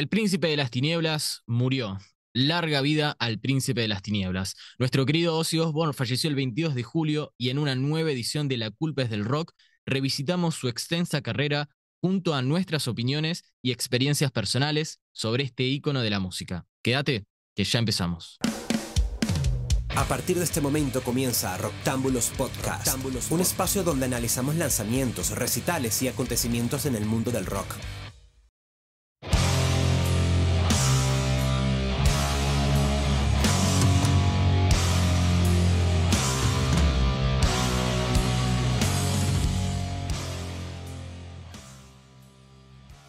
El príncipe de las tinieblas murió. Larga vida al príncipe de las tinieblas. Nuestro querido Ozzy Osbourne falleció el 22 de julio y en una nueva edición de La culpa es del rock revisitamos su extensa carrera junto a nuestras opiniones y experiencias personales sobre este ícono de la música. Quédate, que ya empezamos. A partir de este momento comienza Rocktámbulos Podcast, un espacio donde analizamos lanzamientos, recitales y acontecimientos en el mundo del rock.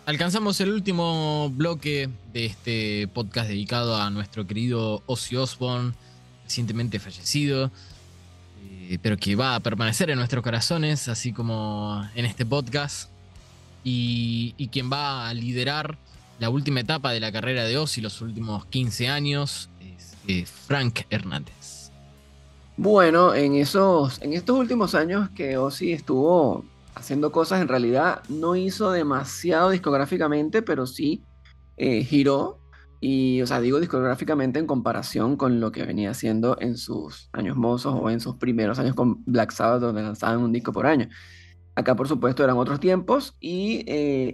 Alcanzamos el último bloque de este podcast dedicado a nuestro querido Ozzy Osbourne, recientemente fallecido, pero que va a permanecer en nuestros corazones, así como en este podcast, y quien va a liderar la última etapa de la carrera de Ozzy, los últimos 15 años, es Frank Hernández. Bueno, en estos últimos años que Ozzy estuvo haciendo cosas, en realidad no hizo demasiado discográficamente, pero sí giró. Y, o sea, digo discográficamente en comparación con lo que venía haciendo en sus años mozos o en sus primeros años con Black Sabbath, donde lanzaban un disco por año. Acá, por supuesto, eran otros tiempos y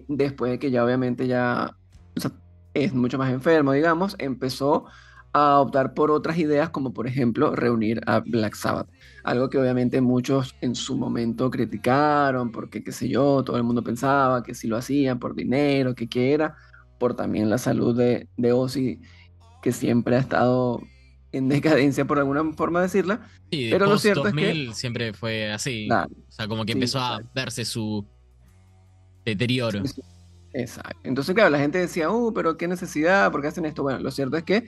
después de que ya obviamente ya, o sea, es mucho más enfermo, digamos, empezó a optar por otras ideas, como por ejemplo reunir a Black Sabbath. Algo que obviamente muchos en su momento criticaron, porque qué sé yo, todo el mundo pensaba que si lo hacían por dinero, que qué era, por también la salud de Ozzy, que siempre ha estado en decadencia, por alguna forma de decirla. Sí, de Pero lo post cierto es que, 2000 siempre fue así, nada, o sea, como que sí, empezó a verse su deterioro. sí, sí, exacto. Entonces, claro, la gente decía, pero qué necesidad, ¿por qué hacen esto? Bueno, lo cierto es que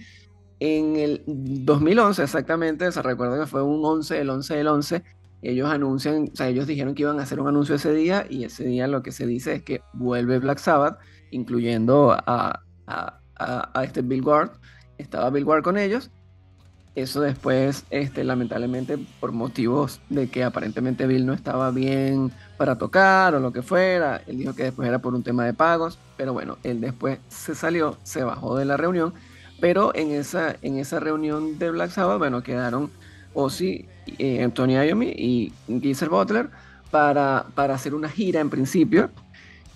en el 2011 exactamente, o sea, recuerdo que fue un 11, el 11 del 11, ellos anuncian, o sea, ellos dijeron que iban a hacer un anuncio ese día y ese día lo que se dice es que vuelve Black Sabbath, incluyendo a este Bill Ward, estaba Bill Ward con ellos. Eso después, lamentablemente, por motivos de que aparentemente Bill no estaba bien para tocar o lo que fuera, él dijo que después era por un tema de pagos, pero bueno, él después se salió, se bajó de la reunión, pero en esa reunión de Black Sabbath, bueno, quedaron Ozzy, Tony Iommi y Geezer Butler para hacer una gira en principio.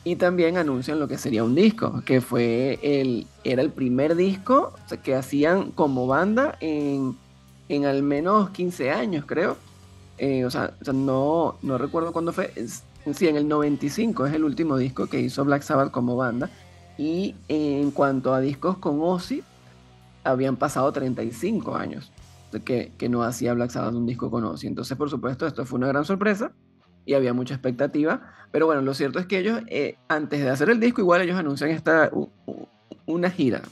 Y también anuncian lo que sería un disco, que era el primer disco, o sea, que hacían como banda en al menos 15 años, creo. O sea, no recuerdo cuándo fue. Sí, en el 95 es el último disco que hizo Black Sabbath como banda. Y en cuanto a discos con Ozzy, habían pasado 35 años que no hacía Black Sabbath un disco con Ozzy. Entonces, por supuesto, esto fue una gran sorpresa y había mucha expectativa. Pero bueno, lo cierto es que ellos, antes de hacer el disco, igual ellos anuncian una gira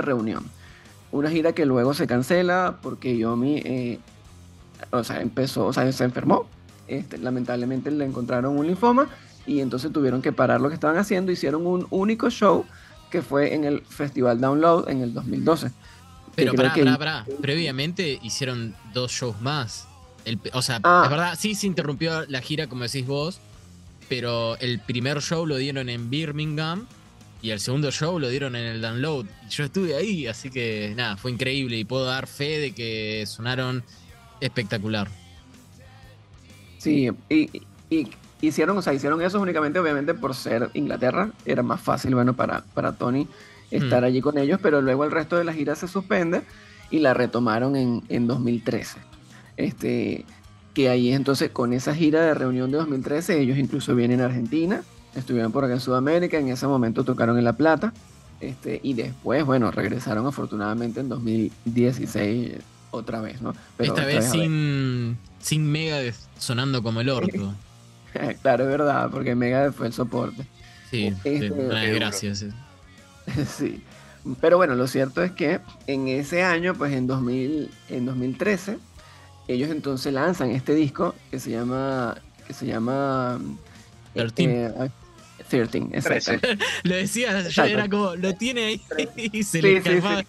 reunión. Una gira que luego se cancela porque Yomi, o sea, se enfermó. Lamentablemente le encontraron un linfoma y entonces tuvieron que parar lo que estaban haciendo. Hicieron un único show que fue en el Festival Download en el 2012. Pero pará. Previamente hicieron 2 shows más. O sea, es verdad, sí se interrumpió la gira, como decís vos, pero el primer show lo dieron en Birmingham y el segundo show lo dieron en el Download. Y yo estuve ahí, así que nada, fue increíble y puedo dar fe de que sonaron espectacular. Sí, y hicieron eso únicamente, obviamente, por ser Inglaterra. Era más fácil, bueno, para Tony estar allí con ellos, pero luego el resto de la gira se suspende y la retomaron en 2013. Que ahí entonces con esa gira de reunión de 2013 ellos incluso vienen a Argentina, estuvieron por acá en Sudamérica, en ese momento tocaron en La Plata, y después, bueno, regresaron afortunadamente en 2016 otra vez, ¿no? Pero esta vez sin Megadeth sonando como el orto. Claro, es verdad, porque Megadeth fue el soporte. Sí, gracias. Sí, pero bueno, lo cierto es que en ese año, pues en 2013, ellos entonces lanzan este disco que se llama 13. 13, exacto. Lo decía, ya era como, lo tiene ahí y se Sí, le sí, escapaba. sí.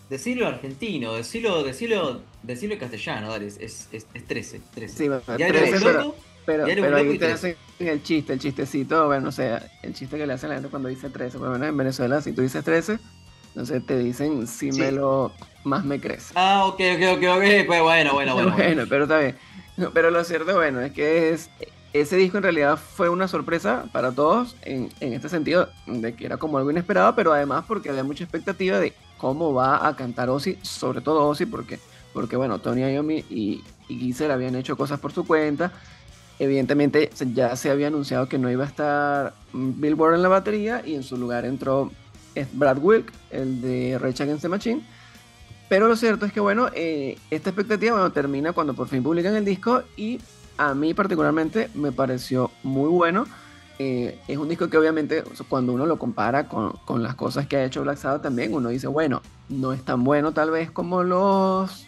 Decirlo argentino, decirlo en castellano, dale, es 13. Sí, bueno, Diario 13, de un loco, Diario de un pero loco ahí y te 13. hacen el chiste, el chistecito, bueno, o sea, el chiste que le hacen a la gente cuando dice 13, por lo menos en Venezuela, si tú dices 13, entonces te dicen, si me Sí. lo, más me crece. Ah, ok. Pues bueno. Bueno, pero está bien. No, pero lo cierto, bueno, es que ese disco en realidad fue una sorpresa para todos en este sentido de que era como algo inesperado, pero además porque había mucha expectativa de cómo va a cantar Ozzy, sobre todo Ozzy, porque bueno, Tony Iommi y Geezer habían hecho cosas por su cuenta. Evidentemente ya se había anunciado que no iba a estar Bill Ward en la batería y en su lugar entró Brad Wilk, el de Rage Against the Machine. Pero lo cierto es que, bueno, esta expectativa, bueno, termina cuando por fin publican el disco y a mí particularmente me pareció muy bueno. Es un disco que obviamente o sea, cuando uno lo compara con las cosas que ha hecho Black Sabbath también, uno dice, bueno, no es tan bueno tal vez como los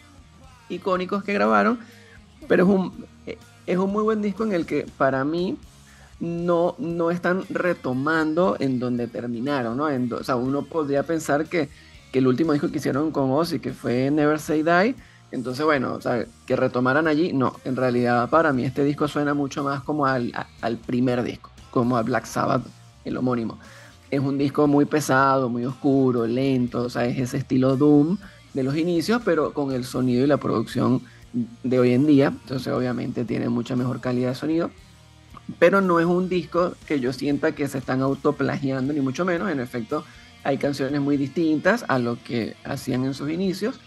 icónicos que grabaron, pero es un muy buen disco en el que para mí no están retomando en donde terminaron, ¿no? O sea, uno podría pensar que el último disco que hicieron con Ozzy, que fue Never Say Die, entonces, bueno, o sea, que retomaran allí, no, en realidad para mí este disco suena mucho más como al primer disco, como a Black Sabbath, el homónimo. Es un disco muy pesado, muy oscuro, lento, o sea, es ese estilo Doom de los inicios, pero con el sonido y la producción de hoy en día, entonces obviamente tiene mucha mejor calidad de sonido, pero no es un disco que yo sienta que se están autoplagiando, ni mucho menos. En efecto, hay canciones muy distintas a lo que hacían en sus inicios.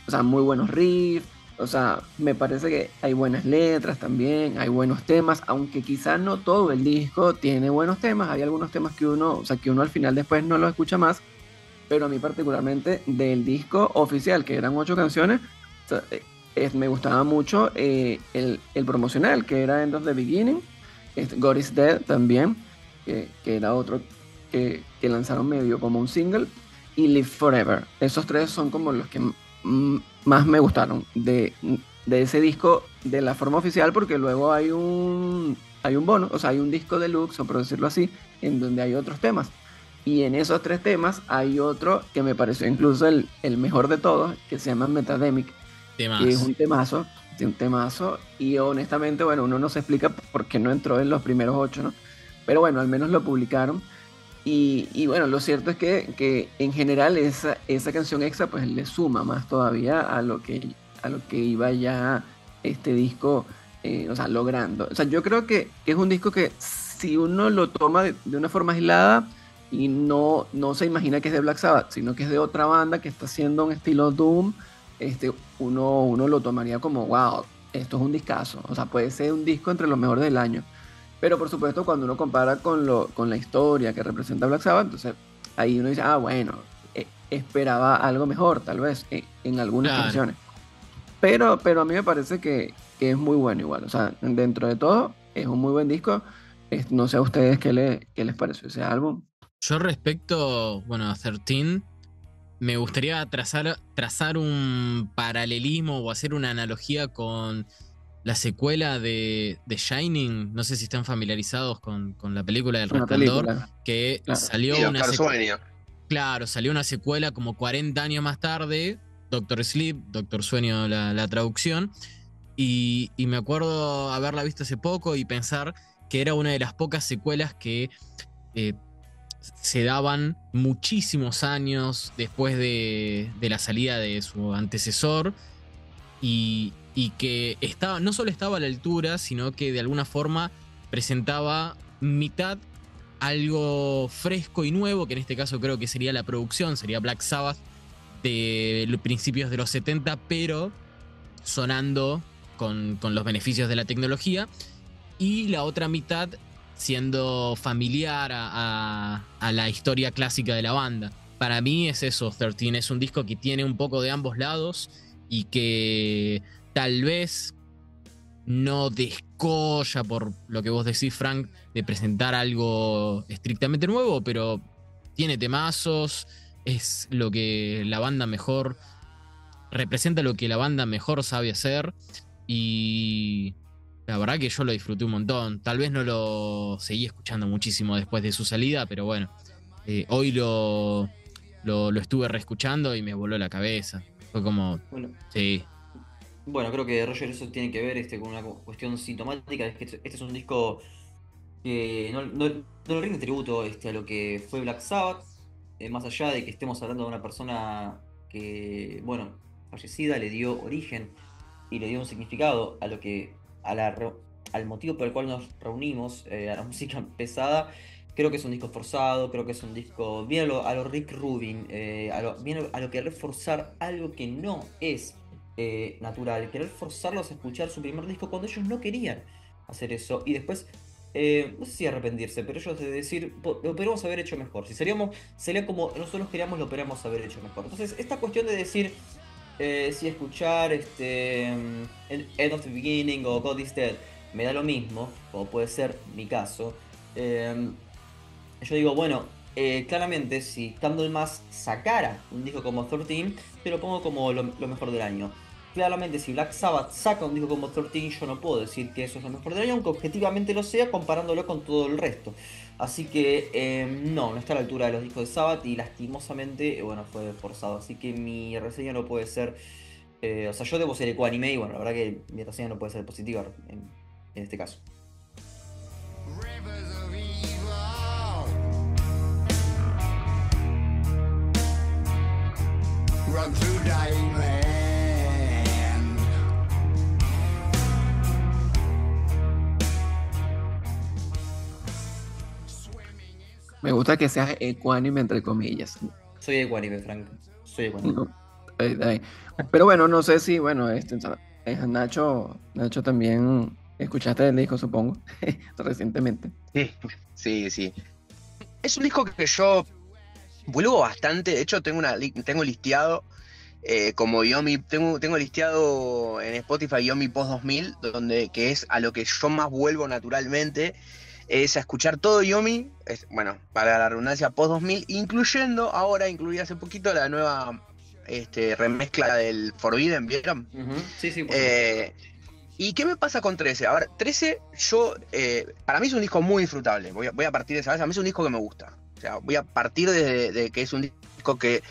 O sea, muy buenos riffs. O sea, me parece que hay buenas letras también, hay buenos temas, aunque quizás no todo el disco tiene buenos temas. Hay algunos temas que uno, o sea, que uno al final después no los escucha más. Pero a mí particularmente del disco oficial, que eran 8 canciones, o sea, me gustaba mucho el promocional, que era End of the Beginning, God is Dead también, que era otro que lanzaron medio como un single, y Live Forever. Esos tres son como los que más me gustaron de ese disco de la forma oficial, porque luego hay un bono, o sea, hay un disco deluxe, o por decirlo así, en donde hay otros temas. Y en esos 3 temas hay otro que me pareció incluso el mejor de todos, que se llama Metademic, que es Temas. un temazo, sí, un temazo, y honestamente, bueno, uno no se explica por qué no entró en los primeros 8, ¿no? Pero bueno, al menos lo publicaron. Y bueno, lo cierto es que en general esa canción extra pues le suma más todavía a lo que iba ya este disco, o sea, logrando. O sea, yo creo que es un disco que si uno lo toma de una forma aislada y no se imagina que es de Black Sabbath, sino que es de otra banda que está haciendo un estilo Doom, uno lo tomaría como, wow, esto es un discazo. O sea, puede ser un disco entre los mejores del año. Pero por supuesto, cuando uno compara con la historia que representa Black Sabbath, entonces ahí uno dice, ah, bueno, esperaba algo mejor, tal vez, en algunas Claro. canciones. Pero a mí me parece que es muy bueno igual. O sea, dentro de todo, es un muy buen disco. No sé a ustedes qué les pareció ese álbum. Yo respecto, bueno, a 13, me gustaría trazar un paralelismo o hacer una analogía con la secuela de Shining. No sé si están familiarizados con la película del Una Resplandor, película, que claro. Y Doctor Sueño. Claro, salió una secuela como 40 años más tarde, Doctor Sleep, Doctor Sueño, la traducción, y me acuerdo haberla visto hace poco y pensar que era una de las pocas secuelas que eh, se daban muchísimos años después de la salida de su antecesor y que no solo estaba a la altura, sino que de alguna forma presentaba mitad algo fresco y nuevo, que en este caso creo que sería la producción, sería Black Sabbath de los principios de los 70, pero sonando con los beneficios de la tecnología, y la otra mitad siendo familiar a la historia clásica de la banda. Para mí es eso, 13 es un disco que tiene un poco de ambos lados y que tal vez no descolla por lo que vos decís, Frank, de presentar algo estrictamente nuevo, pero tiene temazos, es lo que la banda mejor representa, lo que la banda mejor sabe hacer, y la verdad que yo lo disfruté un montón. Tal vez no lo seguí escuchando muchísimo después de su salida, pero bueno, hoy lo lo estuve reescuchando y me voló la cabeza. Fue como, Bueno, sí. bueno, creo que Roger eso tiene que ver con una cuestión sintomática, es que este es un disco que no le rinde tributo a lo que fue Black Sabbath, más allá de que estemos hablando de una persona que, bueno, fallecida, le dio origen y le dio un significado a lo que, al motivo por el cual nos reunimos, a la música pesada. Creo que es un disco forzado, creo que es un disco bien a lo Rick Rubin, bien a lo querer forzar algo que no es natural, querer forzarlos a escuchar su primer disco cuando ellos no querían hacer eso. Y después no sé si arrepentirse, pero ellos de decir, lo podríamos haber hecho mejor. Si sería como nosotros queríamos, lo podríamos haber hecho mejor. Entonces, esta cuestión de decir, si escuchar End of the Beginning o God is Dead me da lo mismo, o puede ser mi caso, yo digo, bueno, claramente si Candlemas sacara un disco como 13, te lo pongo como lo mejor del año. Claramente si Black Sabbath saca un disco como 13, yo no puedo decir que eso es lo mejor del año, aunque objetivamente lo sea comparándolo con todo el resto. Así que no está a la altura de los discos de Sabbath y lastimosamente, bueno, fue forzado. Así que mi reseña no puede ser... o sea, yo debo ser ecuánime y bueno, la verdad que mi reseña no puede ser positiva en este caso. Rivers of evil run through dying land. Me gusta que seas ecuánime, entre comillas. Soy ecuánime, Frank. Soy ecuánime. No, ahí. Pero bueno, no sé si, bueno, Nacho también escuchaste el disco, supongo, recientemente. Sí, sí. Es un disco que yo vuelvo bastante. De hecho, tengo listeado como Yomi, tengo listeado en Spotify Yomi Post 2000, que es a lo que yo más vuelvo naturalmente, es a escuchar todo Yomi, bueno, para la redundancia Post 2000, incluí hace poquito la nueva remezcla del Forbidden, ¿vieron? Sí, sí, ¿Y qué me pasa con 13? A ver, 13, para mí es un disco muy disfrutable. Voy a partir de esa base. A mí es un disco que me gusta. O sea, voy a partir de que es un disco que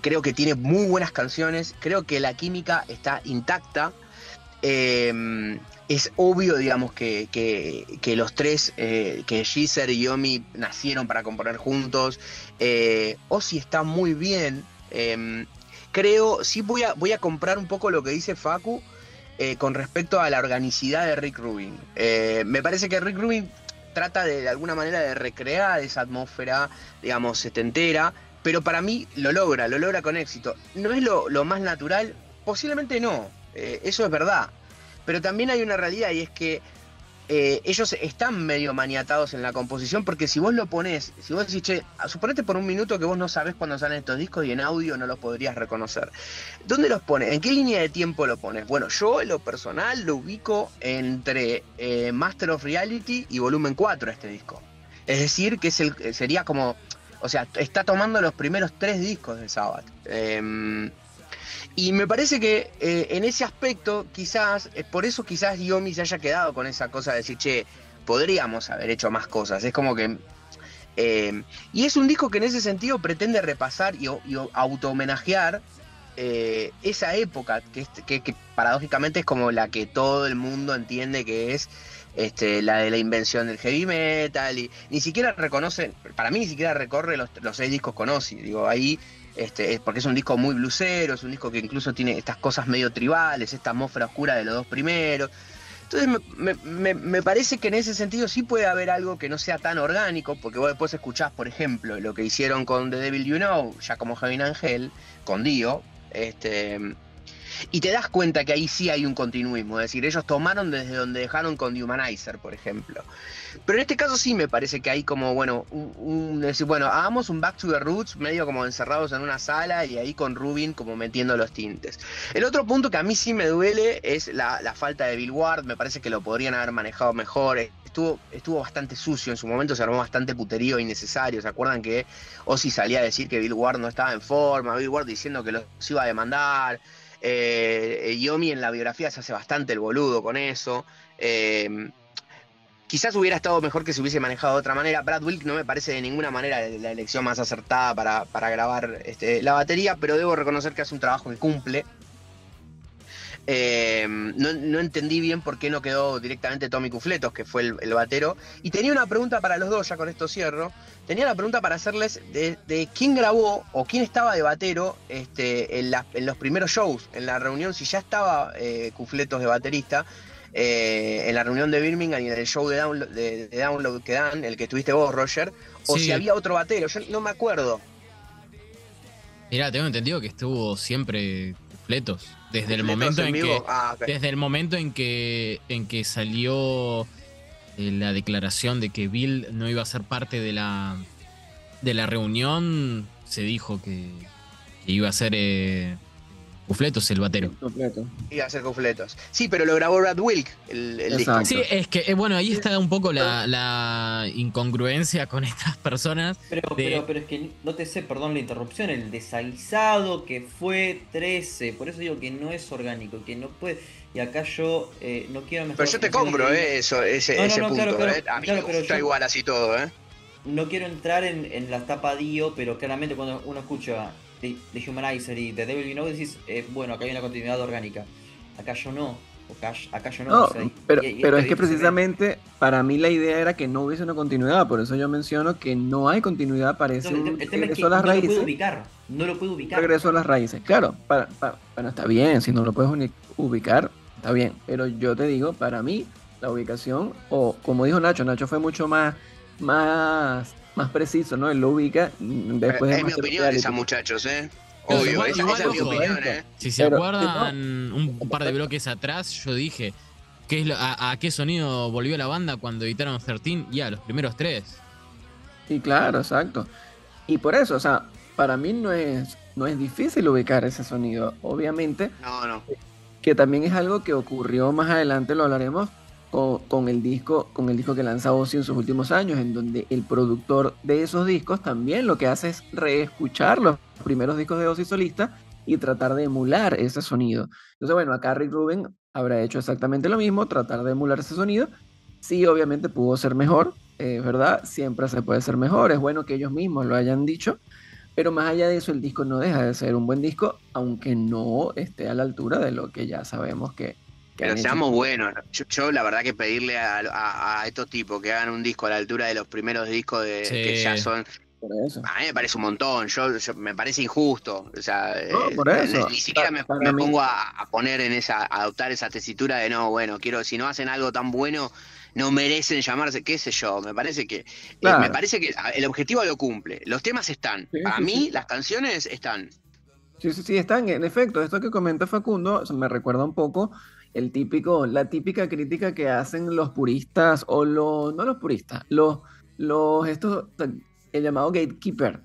creo que tiene muy buenas canciones. Creo que la química está intacta. Es obvio, digamos, que los tres, que Geezer y Yomi nacieron para componer juntos. Ozzy está muy bien. Creo, sí voy a comprar un poco lo que dice Facu. Con respecto a la organicidad de Rick Rubin. Me parece que Rick Rubin trata de alguna manera de recrear esa atmósfera, digamos, setentera, pero para mí lo logra con éxito. ¿No es lo más natural? Posiblemente no, eso es verdad. Pero también hay una realidad y es que ellos están medio maniatados en la composición, porque si vos lo ponés, si vos decís, che, suponete por un minuto que vos no sabés cuándo salen estos discos y en audio no los podrías reconocer. ¿Dónde los pones? ¿En qué línea de tiempo lo pones? Bueno, yo en lo personal lo ubico entre Master of Reality y Volumen 4 este disco. Es decir, que sería como, o sea, está tomando los primeros 3 discos de Sabbath. Y me parece que en ese aspecto, quizás, por eso quizás Yomi se haya quedado con esa cosa de decir, che, podríamos haber hecho más cosas. Es como que... y es un disco que en ese sentido pretende repasar y auto-homenajear esa época, que paradójicamente es como la que todo el mundo entiende que es la de la invención del heavy metal, y ni siquiera reconoce, para mí ni siquiera recorre los 6 discos con Ozzy. Digo, ahí... porque es un disco muy blusero, es un disco que incluso tiene estas cosas medio tribales, esta atmósfera oscura de los 2 primeros. Entonces me parece que en ese sentido sí puede haber algo que no sea tan orgánico, porque vos después escuchás, por ejemplo, lo que hicieron con The Devil You Know, ya como Heaven and Hell, con Dio, y te das cuenta que ahí sí hay un continuismo, es decir, ellos tomaron desde donde dejaron con The Humanizer, por ejemplo. Pero en este caso sí me parece que hay como, bueno, decir, bueno, hagamos un Back to the Roots, medio como encerrados en una sala y ahí con Rubin como metiendo los tintes. El otro punto que a mí sí me duele es la falta de Bill Ward. Me parece que lo podrían haber manejado mejor. Estuvo bastante sucio, en su momento se armó bastante puterío innecesario. ¿Se acuerdan que Ozzy salía a decir que Bill Ward no estaba en forma? Bill Ward diciendo que los iba a demandar. Yomi en la biografía se hace bastante el boludo con eso. quizás hubiera estado mejor que se hubiese manejado de otra manera. Brad Wilk no me parece de ninguna manera la elección más acertada para grabar la batería, pero debo reconocer que hace un trabajo que cumple. No entendí bien por qué no quedó directamente Tommy Cufletos, que fue el batero. Y tenía una pregunta para los dos, ya con esto cierro. Tenía la pregunta para hacerles de quién grabó o quién estaba de batero en los primeros shows, en la reunión, si ya estaba Cufletos de baterista, en la reunión de Birmingham y en el show de Download que dan, el que estuviste vos, Roger, o Sí. si había otro batero, yo no me acuerdo. Mirá, tengo entendido que estuvo siempre Cufletos. Desde el ¿Cufletos momento en en vivo? que. Ah, ok. Desde el momento en que salió la declaración de que Bill no iba a ser parte de la reunión, se dijo que iba a ser Cufletos el batero. Completo. Iba a ser Cufletos. Sí, pero lo grabó Brad Wilk, el disco. Exacto. Sí, es que, bueno, ahí está un poco la incongruencia con estas personas. Pero es que no te sé, perdón la interrupción, el desaguisado que fue 13, por eso digo que no es orgánico, que no puede. Y acá yo no quiero mezclar. Pero yo te compro ese No, punto. claro, A mí claro, me pero gusta yo- igual así todo, No quiero entrar en la tapa Dio, pero claramente cuando uno escucha The Humanizer y The Devil You Know decís, bueno, acá hay una continuidad orgánica. Acá yo no. Acá yo no. No, o sea, pero y es esto que se ve. precisamente para mí la idea era que no hubiese una continuidad, por eso yo menciono que no hay continuidad, parece Entonces, un el tema es que regreso a las no lo puedo raíces. ubicar. No lo puedo ubicar. Regreso a las raíces. Claro, bueno, está bien, si no lo puedes ubicar, está bien. Pero yo te digo, para mí, la ubicación, o como dijo Nacho fue mucho más preciso, ¿no? Él lo ubica después de Es mi Master opinión Reality. esa, muchachos, Pero Obvio, igual- esa igual, es mi ojo, opinión, Si se Pero, acuerdan, un par de bloques atrás, yo dije a qué sonido volvió la banda cuando editaron 13 y a los primeros 3. Sí, claro, exacto. Y por eso, o sea, para mí no es difícil ubicar ese sonido. Obviamente, No. que también es algo que ocurrió más adelante, lo hablaremos con el disco que lanza Ozzy en sus últimos años, en donde el productor de esos discos también lo que hace es reescuchar los primeros discos de Ozzy solista y tratar de emular ese sonido. Entonces, bueno, acá Rick Rubin habrá hecho exactamente lo mismo, tratar de emular ese sonido. Sí, obviamente pudo ser mejor, ¿verdad? Siempre se puede ser mejor, es bueno que ellos mismos lo hayan dicho, pero más allá de eso, el disco no deja de ser un buen disco, aunque no esté a la altura de lo que ya sabemos que Pero han hecho. seamos buenos. Yo la verdad que pedirle a estos tipos que hagan un disco a la altura de los primeros discos Sí. que ya son, Por eso. a mí me parece un montón. Me parece injusto. O sea, No, por eso. ni siquiera me Para mí- pongo a poner a adoptar esa tesitura de no, bueno, si no hacen algo tan bueno, no merecen llamarse, qué sé yo. Me parece que Claro. el objetivo lo cumple. Los temas están. Sí, Para sí, mí, sí. las canciones están. Sí, están, en efecto, esto que comenta Facundo me recuerda un poco la típica crítica que hacen los puristas, no los puristas, el llamado gatekeeper,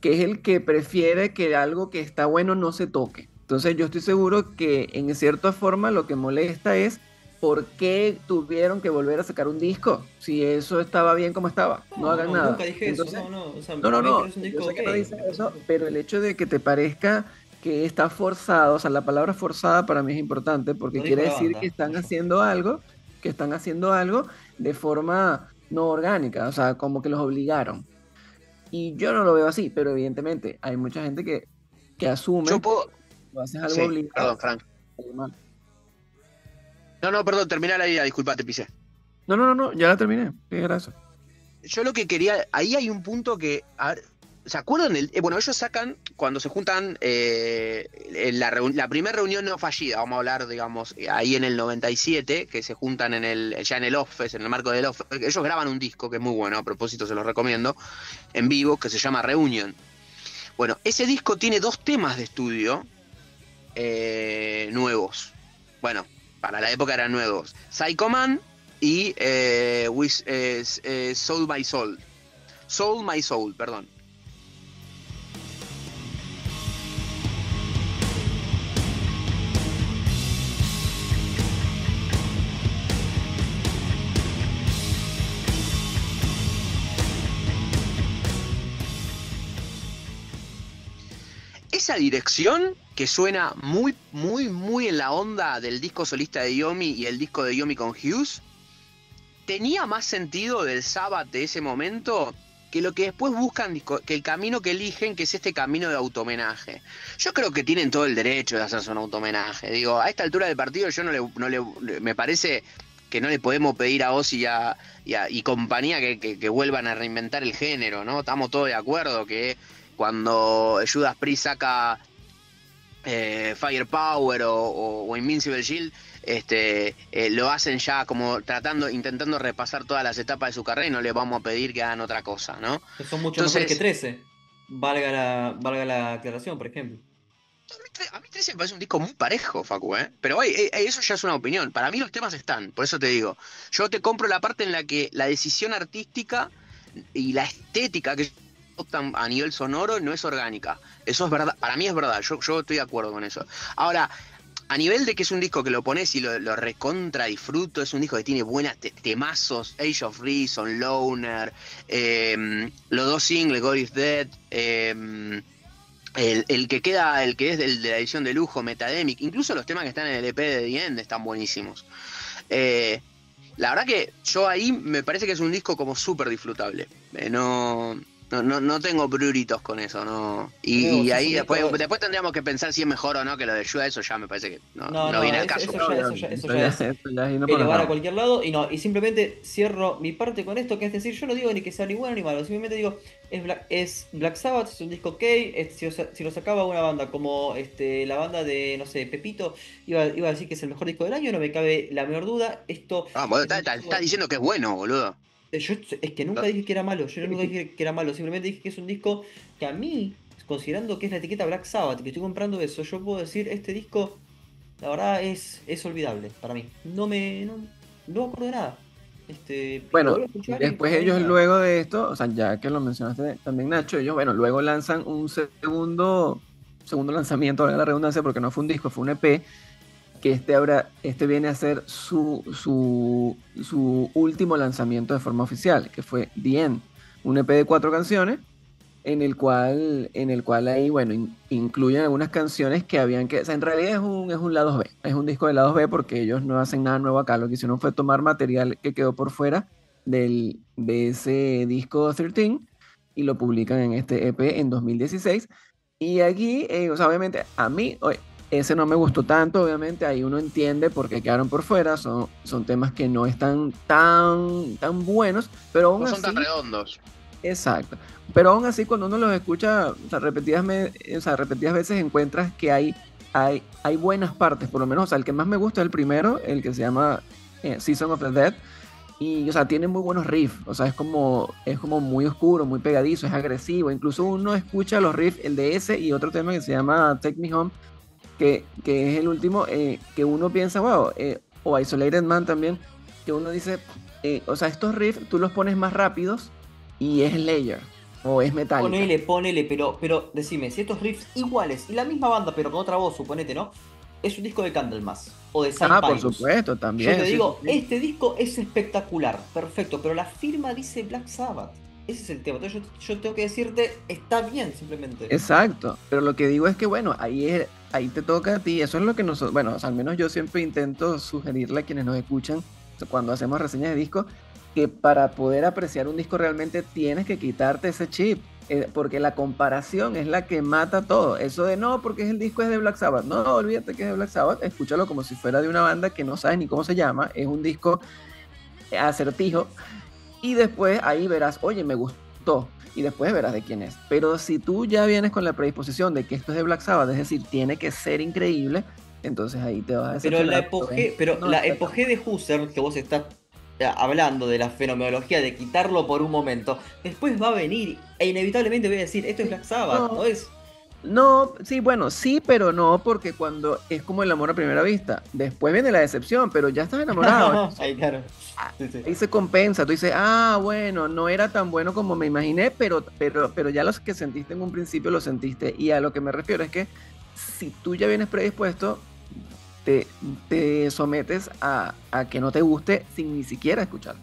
que es el que prefiere que algo que está bueno no se toque. Entonces yo estoy seguro que en cierta forma lo que molesta es por qué tuvieron que volver a sacar un disco, si eso estaba bien como estaba, no hagan nada. Nunca dije Entonces, eso. No. O sea, No, para mí no, es un yo disco sé que no ok. dice eso, pero el hecho de que te parezca que está forzado, o sea, la palabra forzada para mí es importante porque Lo dijo quiere la decir banda, que están no yo. haciendo algo de forma no orgánica, o sea, como que los obligaron. Y yo no lo veo así, pero evidentemente hay mucha gente que asume Yo puedo. que tú haces algo Sí, obligado. perdón, Frank. sale mal. No, perdón, terminá la idea, disculpa, te pisé. No, ya la terminé. Qué gracias. Yo lo que quería, ahí hay un punto que, a ver, ¿se acuerdan? Bueno, ellos sacan, cuando se juntan, la primera reunión no fallida, vamos a hablar, digamos, ahí en el 97, que se juntan ya en el Offes, en el marco del Offes, ellos graban un disco que es muy bueno, a propósito se los recomiendo, en vivo, que se llama Reunion. Bueno, ese disco tiene 2 temas de estudio nuevos. Bueno, para la época eran nuevos. Psycho Man y Soul My Soul. Soul My Soul, perdón. Esa dirección que suena muy en la onda del disco solista de Yomi y el disco de Yomi con Hughes, tenía más sentido del Sabbath de ese momento que lo que después buscan, que el camino que eligen, que es este camino de automenaje. Yo creo que tienen todo el derecho de hacerse un automenaje. Digo, a esta altura del partido yo me parece que no le podemos pedir a Ozzy y compañía que vuelvan a reinventar el género, ¿no? Estamos todos de acuerdo que cuando Judas Priest saca Firepower o Invincible Shield, lo hacen ya como intentando repasar todas las etapas de su carrera y no le vamos a pedir que hagan otra cosa, ¿no? Que son mucho Entonces, mejores que 13. Valga la aclaración, por ejemplo. A mí 13 me parece un disco muy parejo, Facu, ¿eh? Pero eso ya es una opinión. Para mí los temas están, por eso te digo. Yo te compro la parte en la que la decisión artística y la estética que adoptan a nivel sonoro no es orgánica. Eso es verdad, para mí es verdad, yo estoy de acuerdo con eso. Ahora, a nivel de que es un disco que lo pones y lo recontra disfruto, es un disco que tiene buenas temazos, Age of Reason, Loner, los dos singles, God is Dead, el que es de la edición de lujo, Metademic, incluso los temas que están en el EP de The End están buenísimos. La verdad que yo ahí me parece que es un disco como súper disfrutable. No tengo pruritos con eso, ¿no? Y ahí después tendríamos que pensar si es mejor o no que lo de Judas, eso ya me parece que no viene al caso. Eso ya es elevar a cualquier lado y simplemente cierro mi parte con esto, que es decir, yo no digo ni que sea ni bueno ni malo, simplemente digo, es Black Sabbath, es un disco ok, si lo sacaba una banda como la banda de, no sé, Pepito, iba a decir que es el mejor disco del año, no me cabe la menor duda. Estás diciendo que es bueno, boludo. Yo es que nunca dije que era malo, simplemente dije que es un disco que a mí, considerando que es la etiqueta Black Sabbath, que estoy comprando eso, yo puedo decir, este disco, la verdad es olvidable para mí. No me acuerdo de nada. Bueno, después ellos luego de esto, o sea, ya que lo mencionaste también, Nacho, ellos, bueno, luego lanzan un segundo lanzamiento, valga la redundancia, porque no fue un disco, fue un EP, que este viene a ser su último lanzamiento de forma oficial, que fue The End, un EP de 4 canciones, en el cual ahí, bueno, incluyen algunas canciones que o sea, en realidad es un lado B, es un disco de lados B porque ellos no hacen nada nuevo acá, lo que hicieron fue tomar material que quedó por fuera de ese disco 13 y lo publican en este EP en 2016, y aquí, o sea, obviamente, a mí, ese no me gustó tanto, obviamente, ahí uno entiende por qué quedaron por fuera, son temas que no están tan buenos, pero aún no así... son tan redondos. Exacto, pero aún así cuando uno los escucha, o sea, repetidas veces encuentras que hay buenas partes, por lo menos, o sea, el que más me gusta es el primero, el que se llama Season of the Dead, y, o sea, tiene muy buenos riffs, o sea, es como muy oscuro, muy pegadizo, es agresivo, incluso uno escucha los riffs, el de ese y otro tema que se llama Take Me Home, que es el último, que uno piensa, wow, o Isolated Man también, que uno dice, o sea, estos riffs tú los pones más rápidos y es Slayer, o es Metallica. Ponele, pero decime, si estos riffs iguales y la misma banda, pero con otra voz, suponete, ¿no? Es un disco de Candlemas o de Saint por supuesto, también. Yo te digo, este disco es espectacular, perfecto, pero la firma dice Black Sabbath. Ese es el tema. Entonces yo tengo que decirte, está bien, simplemente. Exacto, pero lo que digo es que, bueno, ahí te toca a ti. Eso es lo que nosotros, bueno, o sea, al menos yo siempre intento sugerirle a quienes nos escuchan cuando hacemos reseñas de disco, que para poder apreciar un disco realmente tienes que quitarte ese chip, porque la comparación es la que mata todo. Eso de no, porque el disco es de Black Sabbath. No, olvídate que es de Black Sabbath, escúchalo como si fuera de una banda que no sabes ni cómo se llama. Es un disco acertijo. Y después ahí verás, oye, me gustó, y después verás de quién es. Pero si tú ya vienes con la predisposición de que esto es de Black Sabbath, es decir, tiene que ser increíble, entonces ahí te vas a decepcionar. Pero la epogé de Husserl, que vos estás hablando de la fenomenología de quitarlo por un momento, después va a venir e inevitablemente voy a decir, esto es Black Sabbath, ¿no es? No, sí, bueno, sí, pero no, porque cuando es como el amor a primera vista, después viene la decepción, pero ya estás enamorado. Ahí, claro. Sí. Ahí se compensa, tú dices, bueno, no era tan bueno como me imaginé, pero ya los que sentiste en un principio lo sentiste, y a lo que me refiero es que si tú ya vienes predispuesto, te sometes a que no te guste sin ni siquiera escucharlo.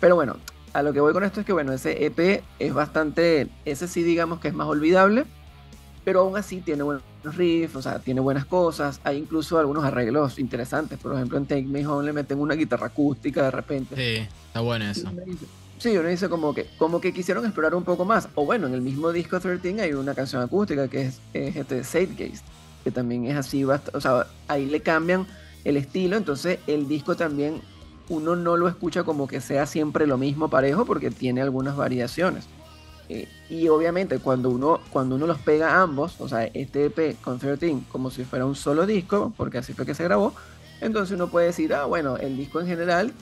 Pero bueno, a lo que voy con esto es que, bueno, ese EP es bastante, ese sí digamos que es más olvidable. pero aún así tiene buenos riffs, o sea, tiene buenas cosas. Hay incluso algunos arreglos interesantes. Por ejemplo, en Take Me Home le meten una guitarra acústica de repente. Sí, está bueno eso. Sí, uno dice como que quisieron explorar un poco más. O bueno, en el mismo disco 13 hay una canción acústica que es este Zeitgeist, que también es así, o sea, ahí le cambian el estilo, entonces el disco también uno no lo escucha como que sea siempre lo mismo parejo porque tiene algunas variaciones. Y obviamente cuando uno los pega ambos, o sea, este EP con 13 como si fuera un solo disco, porque así fue que se grabó, entonces uno puede decir, ah, bueno, el disco en general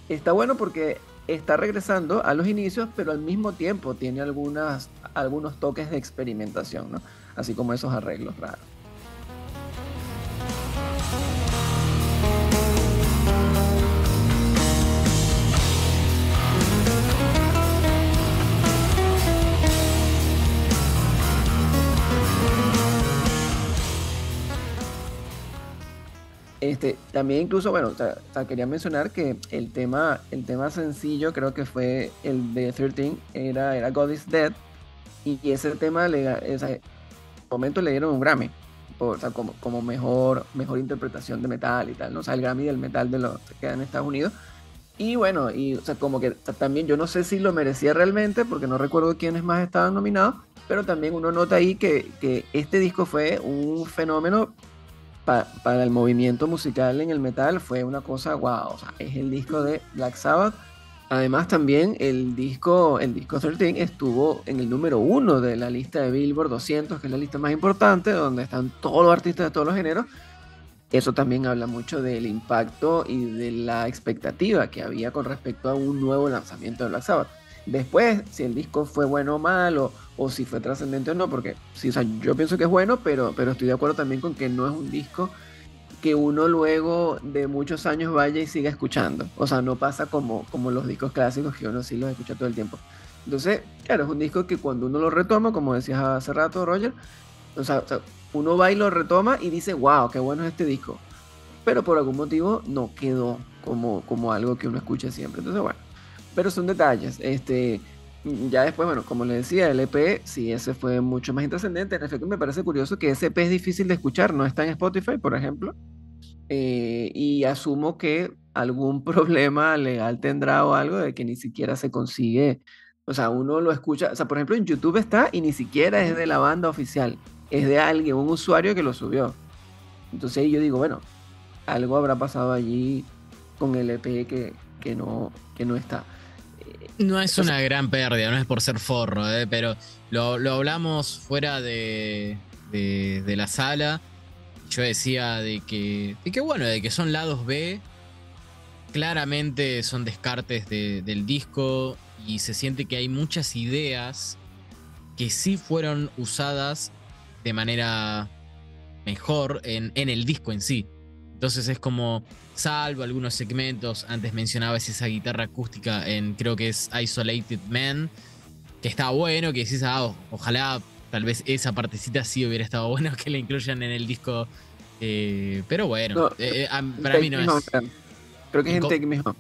está bueno porque está regresando a los inicios, pero al mismo tiempo tiene algunos toques de experimentación, ¿no? Así como esos arreglos raros. También incluso, bueno, o sea, quería mencionar que el tema sencillo creo que fue el de 13, era God is Dead, y ese tema o sea, en un momento le dieron un Grammy, o sea, como mejor interpretación de metal y tal, ¿no? O sea, el Grammy del metal que queda en Estados Unidos. Y bueno, o sea, como que también yo no sé si lo merecía realmente, porque no recuerdo quiénes más estaban nominados, pero también uno nota ahí que este disco fue un fenómeno para el movimiento musical en el metal, fue una cosa wow, o sea, es el disco de Black Sabbath. Además también el disco 13 estuvo en el número 1 de la lista de Billboard 200, que es la lista más importante, donde están todos los artistas de todos los géneros. Eso también habla mucho del impacto y de la expectativa que había con respecto a un nuevo lanzamiento de Black Sabbath. Después, si el disco fue bueno o malo, o si fue trascendente o no, porque sí, o sea, yo pienso que es bueno, pero estoy de acuerdo también con que no es un disco que uno luego de muchos años vaya y siga escuchando. O sea, no pasa como los discos clásicos que uno sí los escucha todo el tiempo. Entonces, claro, es un disco que cuando uno lo retoma, como decías hace rato, Roger, o sea, uno va y lo retoma y dice, wow, qué bueno es este disco. Pero por algún motivo no quedó como algo que uno escuche siempre. Entonces, bueno, pero son detalles. Ya después, bueno, como les decía, el EP, sí, ese fue mucho más intrascendente. En efecto, me parece curioso que ese EP es difícil de escuchar, no está en Spotify, por ejemplo. Y asumo que algún problema legal tendrá o algo de que ni siquiera se consigue. O sea, uno lo escucha, o sea, por ejemplo, en YouTube está y ni siquiera es de la banda oficial, es de alguien, un usuario que lo subió. Entonces ahí yo digo, bueno, algo habrá pasado allí con el EP que no está. No es una gran pérdida, no es por ser forro, pero lo hablamos fuera de la sala. Yo decía de que bueno, de que son lados B, claramente son descartes del disco y se siente que hay muchas ideas que sí fueron usadas de manera mejor en el disco en sí. Entonces es como, salvo algunos segmentos, antes mencionabas esa guitarra acústica en, creo que es Isolated Man, que está bueno, que decís, ojalá tal vez esa partecita sí hubiera estado bueno que la incluyan en el disco, pero bueno, para mí no es. Creo que es en Take Me Home.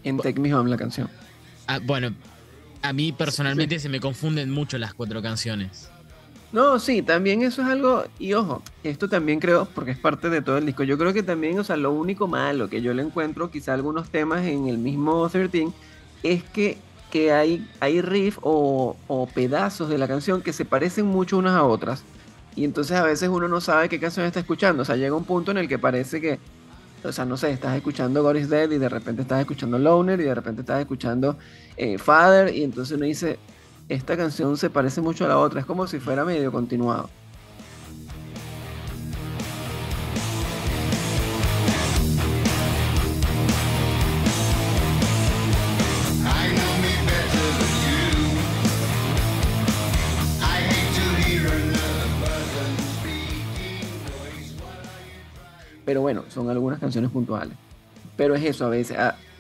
En Take Me Home la canción. Bueno, a mí personalmente se me confunden mucho las 4 canciones. No, sí, también eso es algo, y ojo, esto también creo, porque es parte de todo el disco, yo creo que también, o sea, lo único malo que yo le encuentro, quizá algunos temas en el mismo 13, es que hay riff o pedazos de la canción que se parecen mucho unas a otras, y entonces a veces uno no sabe qué canción está escuchando, o sea, llega un punto en el que parece que, o sea, no sé, estás escuchando God is Dead y de repente estás escuchando Loner y de repente estás escuchando Father, y entonces uno dice, esta canción se parece mucho a la otra, es como si fuera medio continuado. I know me better than you. I hate to hear another person speaking voice. Pero bueno, son algunas canciones puntuales. Pero es eso,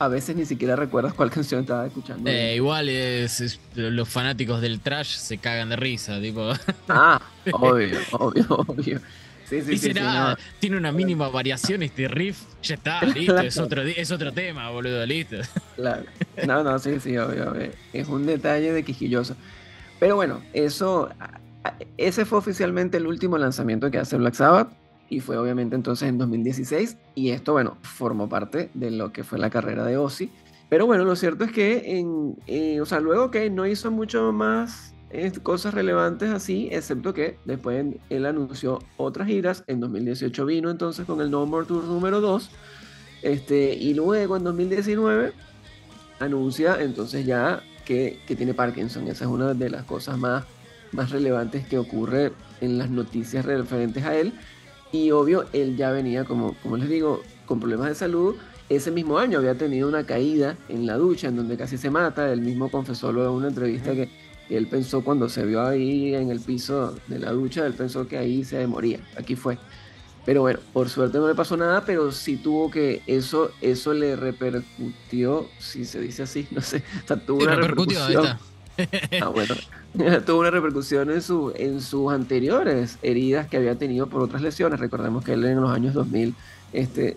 a veces ni siquiera recuerdas cuál canción estaba escuchando. Igual los fanáticos del trash se cagan de risa, tipo. Ah, obvio. Sí, Dice nada, no. tiene una mínima variación este riff, ya está, listo, Claro. es otro tema, boludo, listo. Claro. No, sí, obvio. Es un detalle de quisquilloso. Pero bueno, eso ese fue oficialmente el último lanzamiento que hace Black Sabbath y fue obviamente entonces en 2016 y esto, bueno, formó parte de lo que fue la carrera de Ozzy. Pero bueno, lo cierto es que o sea, luego que no hizo mucho más cosas relevantes así, excepto que después él anunció otras giras. En 2018 vino entonces con el No More Tour número 2. Y luego en 2019 anuncia entonces ya que tiene Parkinson. Esa es una de las cosas más relevantes que ocurre en las noticias referentes a él. Y obvio, él ya venía, como les digo, con problemas de salud. Ese mismo año había tenido una caída en la ducha en donde casi se mata. Él mismo confesó luego en una entrevista que él pensó cuando se vio ahí en el piso de la ducha, él pensó que ahí se moría. Aquí fue. Pero bueno, por suerte no le pasó nada, pero sí tuvo que, eso le repercutió, si se dice así, no sé, o sea, tuvo Sí, una repercutió, ahí repercusión. está. Ah, bueno, tuvo una repercusión en sus anteriores heridas que había tenido por otras lesiones. Recordemos que él en los años 2000, o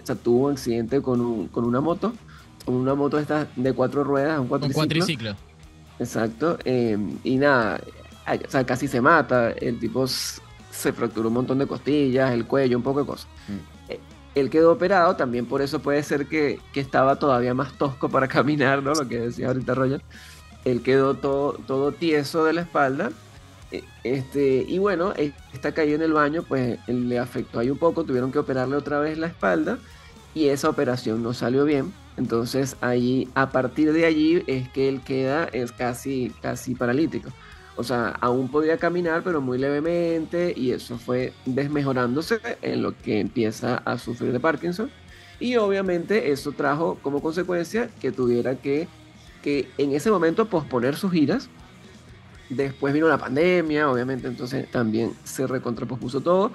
sea, tuvo un accidente con una moto esta de 4 ruedas, un Un cuatriciclo. cuatriciclo. Exacto, y nada, o sea, casi se mata, el tipo se fracturó un montón de costillas, el cuello, un poco de cosas. Él quedó operado, también por eso puede ser que estaba todavía más tosco para caminar, ¿no? Lo que decía ahorita Roger. Él quedó todo tieso de la espalda. Y bueno, esta caída en el baño, pues le afectó ahí un poco, tuvieron que operarle otra vez la espalda y esa operación no salió bien. Entonces a partir de allí es que él es casi paralítico. O sea, aún podía caminar, pero muy levemente, y eso fue desmejorándose en lo que empieza a sufrir de Parkinson. Y obviamente eso trajo como consecuencia que tuviera que en ese momento posponer sus giras. Después vino la pandemia, obviamente, entonces también se recontrapospuso todo,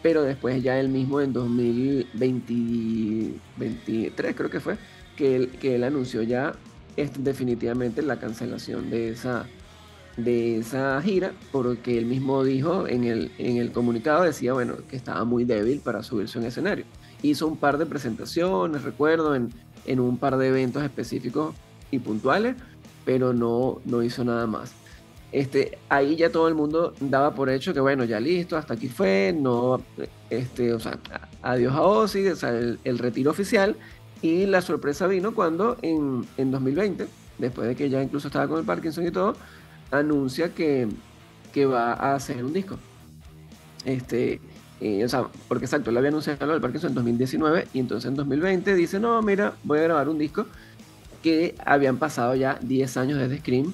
pero después ya él mismo en 2023 creo que fue, que él anunció ya definitivamente la cancelación de esa gira, porque él mismo dijo en el comunicado, decía, bueno, que estaba muy débil para subirse a un escenario. Hizo un par de presentaciones, recuerdo, en un par de eventos específicos y puntuales, pero no hizo nada más. Ahí ya todo el mundo daba por hecho que bueno, ya listo, hasta aquí fue, no, o sea, adiós a Ozzy, o sea, el retiro oficial, y la sorpresa vino cuando en 2020, después de que ya incluso estaba con el Parkinson y todo, anuncia que va a hacer un disco. O sea, porque exacto, él había anunciado lo del Parkinson en 2019 y entonces en 2020 dice, no, mira, voy a grabar un disco que habían pasado ya 10 años desde Scream.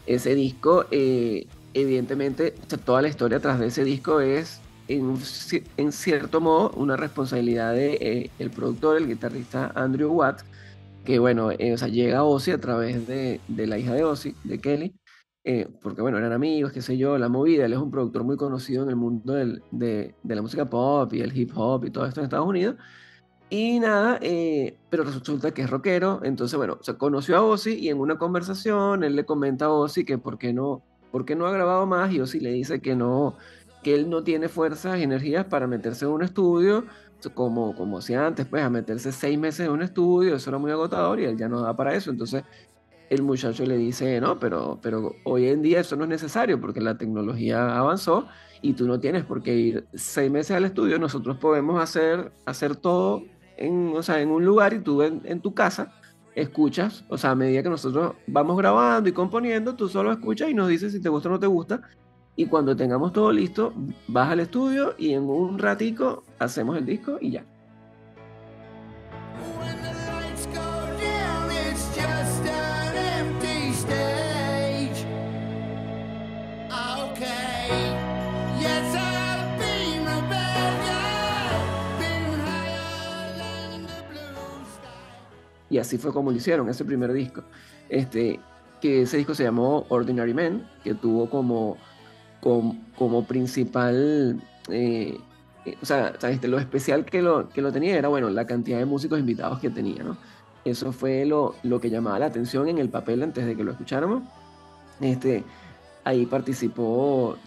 Ese disco, evidentemente, o sea, toda la historia tras de ese disco es, en cierto modo, una responsabilidad de el productor, el guitarrista Andrew Watt, que bueno, o sea, llega a Ozzy a través de la hija de Ozzy, de Kelly, porque bueno, eran amigos, qué sé yo, la movida. Él es un productor muy conocido en el mundo de la música pop y el hip hop y todo esto en Estados Unidos. Y nada, pero resulta que es rockero, entonces bueno, se conoció a Ozzy y en una conversación él le comenta a Ozzy que por qué no ha grabado más, y Ozzy le dice que no, que él no tiene fuerzas y energías para meterse en un estudio, como hacía antes, pues a meterse 6 meses en un estudio, eso era muy agotador y él ya no da para eso. Entonces el muchacho le dice, no, pero hoy en día eso no es necesario porque la tecnología avanzó y tú no tienes por qué ir 6 meses al estudio, nosotros podemos hacer todo o sea, en un lugar, y tú en tu casa escuchas, o sea, a medida que nosotros vamos grabando y componiendo, tú solo escuchas y nos dices si te gusta o no te gusta, y cuando tengamos todo listo, vas al estudio y en un ratico hacemos el disco y ya. When the lights go down, it's just an empty stage. Okay, yes, I've been rebellion, been higher than the blue sky. Y así fue como lo hicieron, ese primer disco. Que ese disco se llamó Ordinary Men, que tuvo como principal, o sea, lo especial que lo tenía era, bueno, la cantidad de músicos invitados que tenía, ¿no? Eso fue lo que llamaba la atención en el papel antes de que lo escucháramos. Ahí participó,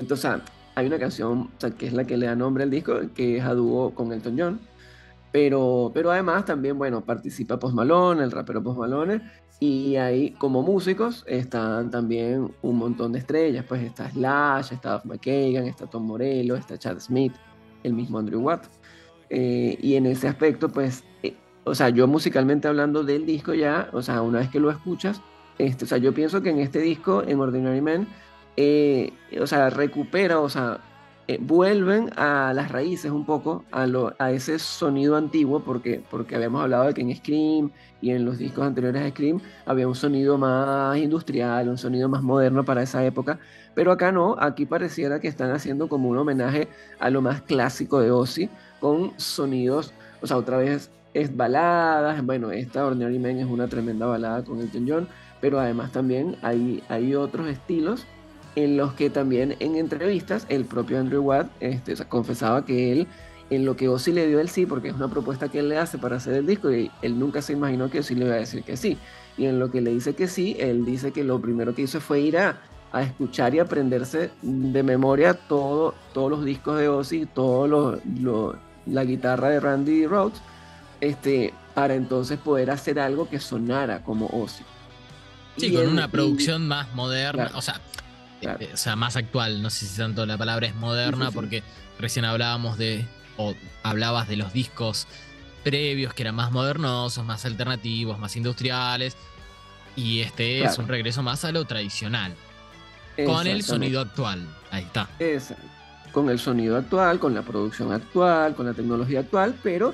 o sea, hay una canción, o sea, que es la que le da nombre al disco, que es a dúo con Elton John. Pero además también, bueno, participa Post Malone, el rapero Post Malone, y ahí como músicos están también un montón de estrellas, pues está Slash, está Duff McKagan, está Tom Morello, está Chad Smith, el mismo Andrew Watt. Y en ese aspecto, pues, o sea, yo musicalmente hablando del disco ya, o sea, una vez que lo escuchas, o sea, yo pienso que en este disco, en Ordinary Man, o sea, recupera, o sea, vuelven a las raíces un poco, a ese sonido antiguo, porque habíamos hablado de que en Scream y en los discos anteriores a Scream había un sonido más industrial, un sonido más moderno para esa época, pero acá no, aquí pareciera que están haciendo como un homenaje a lo más clásico de Ozzy, con sonidos, o sea, otra vez es baladas, bueno, esta Ordinary Man es una tremenda balada con Elton John, pero además también hay otros estilos en los que también en entrevistas el propio Andrew Watt o sea, confesaba que él, en lo que Ozzy le dio el sí, porque es una propuesta que él le hace para hacer el disco, y él nunca se imaginó que Ozzy le iba a decir que sí. Y en lo que le dice que sí, él dice que lo primero que hizo fue ir a escuchar y aprenderse de memoria todos los discos de Ozzy, la guitarra de Randy Rhoads, para entonces poder hacer algo que sonara como Ozzy. Sí, con una producción más moderna, claro, o sea, claro. o sea, más actual. No sé si tanto la palabra es moderna, Sí, sí, sí. porque recién hablábamos o hablabas de los discos previos que eran más modernosos, más alternativos, más industriales, y este es Claro, un regreso más a lo tradicional, con el exactamente. sonido actual. Ahí está. Exacto. Con el sonido actual, con la producción actual, con la tecnología actual, pero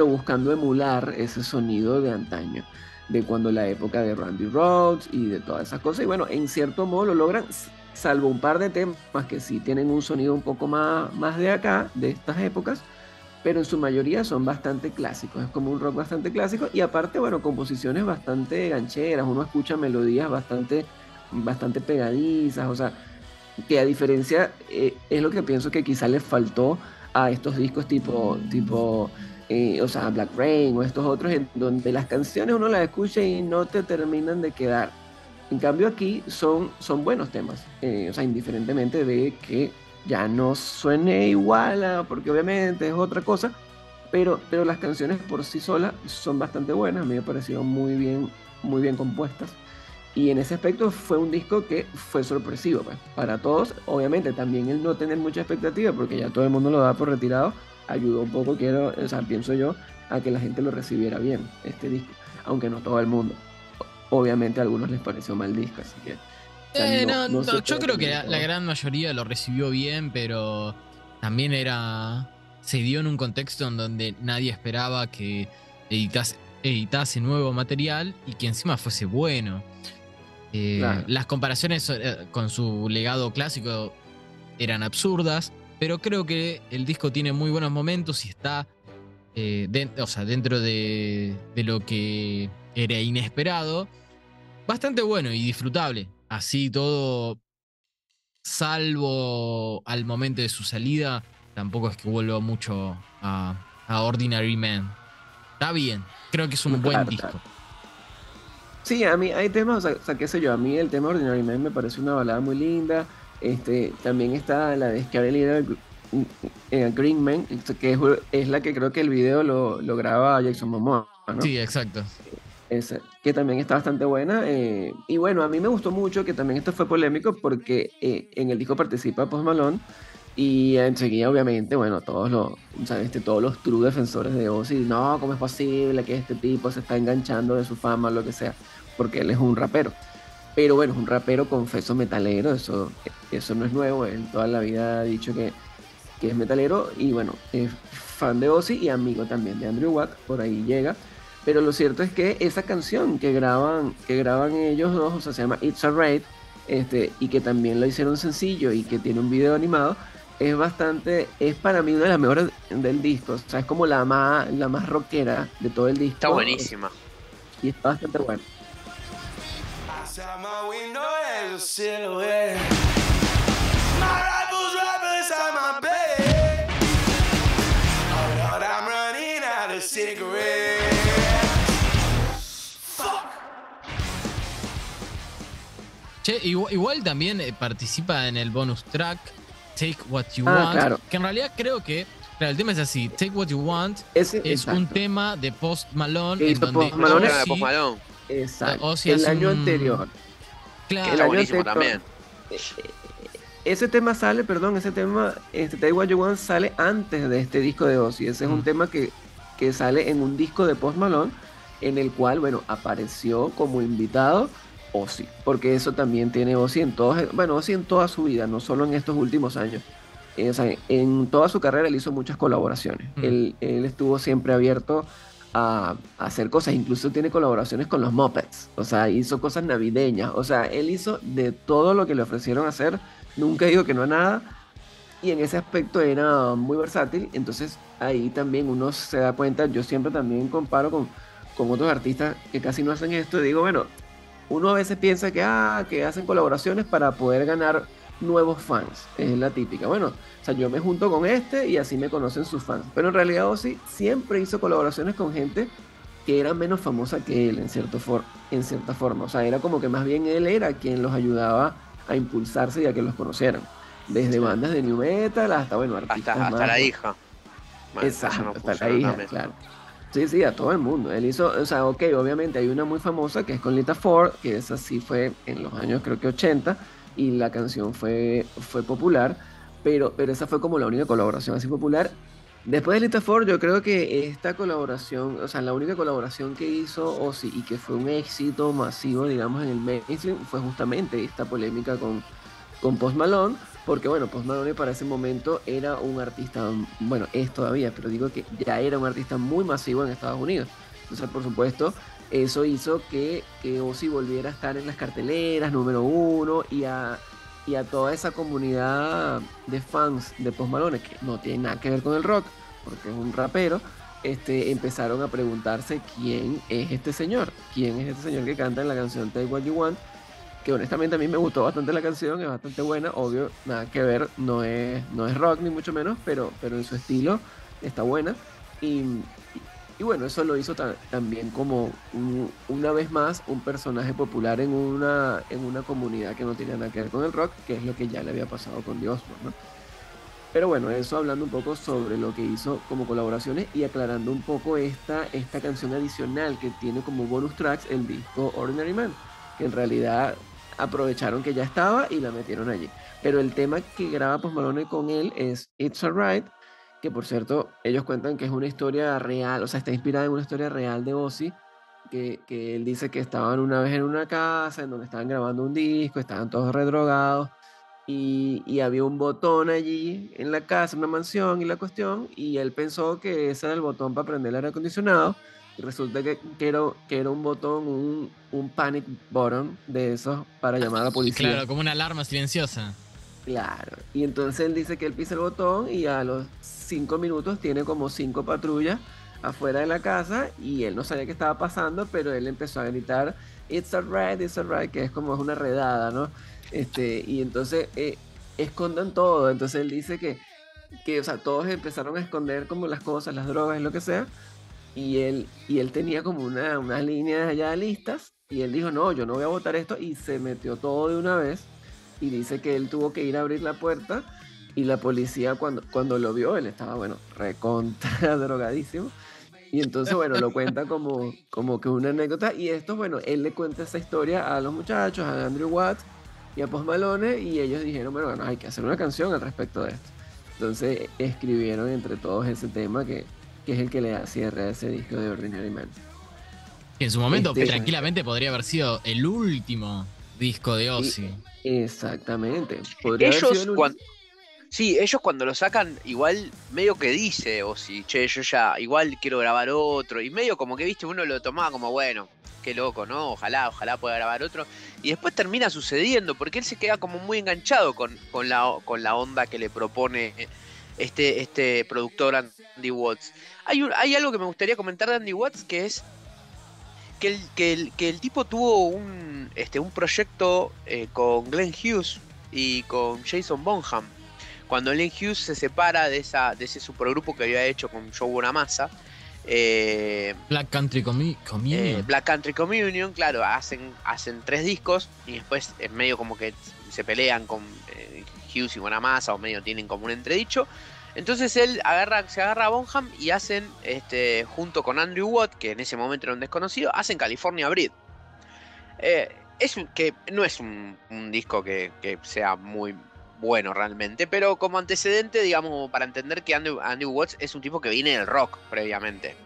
buscando emular ese sonido de antaño, de cuando la época de Randy Rhoads y de todas esas cosas. Y bueno, en cierto modo lo logran, salvo un par de temas que sí tienen un sonido un poco más de acá, de estas épocas, pero en su mayoría son bastante clásicos. Es como un rock bastante clásico y aparte, bueno, composiciones bastante gancheras. Uno escucha melodías bastante pegadizas, o sea que a diferencia, es lo que pienso que quizá les faltó a estos discos o sea, Black Rain o estos otros, en donde las canciones uno las escucha y no te terminan de quedar. En cambio aquí son buenos temas, o sea, indiferentemente de que ya no suene igual, porque obviamente es otra cosa, pero las canciones por sí solas son bastante buenas, a mí me parecieron muy bien compuestas. Y en ese aspecto fue un disco que fue sorpresivo, pues, para todos. Obviamente también el no tener mucha expectativa, porque ya todo el mundo lo da por retirado, ayudó un poco, o sea, pienso yo, a que la gente lo recibiera bien, este disco. Aunque no todo el mundo. Obviamente a algunos les pareció mal disco, así que, o sea, no se Yo puede creo que tener la todo. gran mayoría lo recibió bien, pero también se dio en un contexto en donde nadie esperaba que editase nuevo material y que encima fuese bueno. Claro, Las comparaciones con su legado clásico eran absurdas, pero creo que el disco tiene muy buenos momentos y está o sea, dentro de lo que era inesperado, bastante bueno y disfrutable. Así todo, salvo al momento de su salida, tampoco es que vuelva mucho a Ordinary Man. Está bien, creo que es un buen claro, claro. disco. Sí, a mí hay temas, o sea, qué sé yo, a mí el tema Ordinary Man me parece una balada muy linda. También está la de Scary Little Green Man, es la que creo que el video lo graba Jason Momoa, ¿no? Sí, exacto. Esa, que también está bastante buena. Y bueno, a mí me gustó mucho que también esto fue polémico porque en el disco participa Post Malone y enseguida obviamente, bueno, o sea, todos los true defensores de Ozzy, no, ¿cómo es posible que este tipo se está enganchando de su fama, lo que sea? Porque él es un rapero. Pero bueno, es un rapero confeso metalero, eso no es nuevo, él toda la vida ha dicho que es metalero y bueno, es fan de Ozzy y amigo también de Andrew Watt, por ahí llega. Pero lo cierto es que esa canción que graban ellos dos, o sea, se llama It's Alright, y que también lo hicieron sencillo y que tiene un video animado, es para mí una de las mejores del disco, o sea, es como la más rockera de todo el Está disco, buenísima. y está bastante bueno. Outside my window, there's a silhouette. My rifle's right beside my bed. Oh Lord, I'm running out of cigarettes. Che, igual también participa en el bonus track Take What You Ah, Want, claro, que en realidad creo que Claro, el tema es así. Take What You Want Ese, es un exacto. tema de Post Malone Que en hizo donde Post Malone. Era de Ozzy- Post Malone. Exacto. Ozzy El hace año un- anterior. Claro, El Está año buenísimo anterior. también. Ese tema sale, perdón, ese tema, Take What You Want sale antes de este disco de Ozzy. Ese es un tema que sale en un disco de Post Malone, en el cual, bueno, apareció como invitado Ozzy, porque eso también tiene Ozzy en todos, bueno, Ozzy en toda su vida, no solo en estos últimos años. O sea, en toda su carrera él hizo muchas colaboraciones. Él estuvo siempre abierto a hacer cosas, incluso tiene colaboraciones con los Muppets, o sea, hizo cosas navideñas, o sea, él hizo de todo lo que le ofrecieron hacer, nunca digo que no a nada, y en ese aspecto era muy versátil, entonces ahí también uno se da cuenta, yo siempre también comparo con otros artistas que casi no hacen esto, y digo, bueno, uno a veces piensa que hacen colaboraciones para poder ganar nuevos fans, es la típica. Bueno, o sea, yo me junto con este y así me conocen sus fans. Pero en realidad Ozzy siempre hizo colaboraciones con gente que era menos famosa que él en cierta forma. O sea, era como que más bien él era quien los ayudaba a impulsarse y a que los conocieran. Desde bandas de new metal hasta, bueno, artistas Hasta más, la hija. Bueno, eso exacto, no hasta la funciona hija, también. claro. Sí, sí, a todo el mundo. Él hizo, o sea, ok, obviamente hay una muy famosa que es con Lita Ford, que esa sí fue en los años creo que 80, y la canción fue popular, pero esa fue como la única colaboración así popular. Después de Lita Ford, yo creo que esta colaboración, o sea, la única colaboración que hizo Ozzy y que fue un éxito masivo, digamos, en el mainstream, fue justamente esta polémica con Post Malone, porque bueno, Post Malone para ese momento era un artista, bueno, es todavía, pero digo que ya era un artista muy masivo en Estados Unidos. Entonces, por supuesto, eso hizo que Ozzy volviera a estar en las carteleras, número uno, y a toda esa comunidad de fans de Post Malone, que no tiene nada que ver con el rock, porque es un rapero, empezaron a preguntarse quién es este señor que canta en la canción Take What You Want, que honestamente a mí me gustó bastante la canción, es bastante buena, obvio, nada que ver, no es rock ni mucho menos, pero en su estilo está buena. Y bueno, eso lo hizo también como una vez más un personaje popular en una comunidad que no tenía nada que ver con el rock, que es lo que ya le había pasado con The Osbourne, ¿no? Pero bueno, eso hablando un poco sobre lo que hizo como colaboraciones y aclarando un poco esta canción adicional que tiene como bonus tracks el disco Ordinary Man, que en realidad aprovecharon que ya estaba y la metieron allí. Pero el tema que graba Post Malone con él es It's Alright, que por cierto, ellos cuentan que es una historia real, o sea, está inspirada en una historia real de Ozzy, que él dice que estaban una vez en una casa en donde estaban grabando un disco, estaban todos redrogados, y había un botón allí en la casa, una mansión y la cuestión, y él pensó que ese era el botón para prender el aire acondicionado, y resulta que era un botón, un panic button de esos para llamar a la policía. Claro, como una alarma silenciosa. Claro, y entonces él dice que él pisa el botón y a los 5 minutos tiene como 5 patrullas afuera de la casa y él no sabía qué estaba pasando, pero él empezó a gritar it's alright, que es como es una redada, ¿no? Y entonces escondan todo, entonces él dice que, o sea, todos empezaron a esconder como las cosas, las drogas y lo que sea, y él tenía como unas líneas ya listas, y él dijo, no, yo no voy a botar esto, y se metió todo de una vez, y dice que él tuvo que ir a abrir la puerta, y la policía cuando lo vio, él estaba, bueno, recontra drogadísimo, y entonces, bueno, lo cuenta como que una anécdota, y esto, bueno, él le cuenta esa historia a los muchachos, a Andrew Watts y a Post Malone, y ellos dijeron, bueno, hay que hacer una canción al respecto de esto. Entonces escribieron entre todos ese tema que es el que le da cierre a ese disco de Ordinary Man. Que en su momento Este- tranquilamente podría haber sido el último disco de Ozzy. Exactamente. Podría haber sido Ellos, el último. ellos cuando lo sacan, igual medio que dice, o si, che, yo ya igual quiero grabar otro, y medio como que, viste, uno lo tomaba como, bueno, qué loco, ¿no? Ojalá pueda grabar otro, y después termina sucediendo, porque él se queda como muy enganchado con la onda que le propone este productor Andy Watts. Hay algo que me gustaría comentar de Andy Watts, que es que el tipo tuvo un proyecto con Glenn Hughes y con Jason Bonham. Cuando Glenn Hughes se separa de ese supergrupo que había hecho con Joe Bonamassa, Black Country Communion. Black Country Communion, claro, hacen 3 discos y después medio como que se pelean con Hughes y Bonamassa, o medio tienen como un entredicho. Entonces él se agarra a Bonham y hacen, junto con Andrew Watt, que en ese momento era un desconocido, hacen California Breed. Que no es un disco que sea muy bueno realmente, pero como antecedente, digamos, para entender que Andrew Watts es un tipo que viene del rock previamente.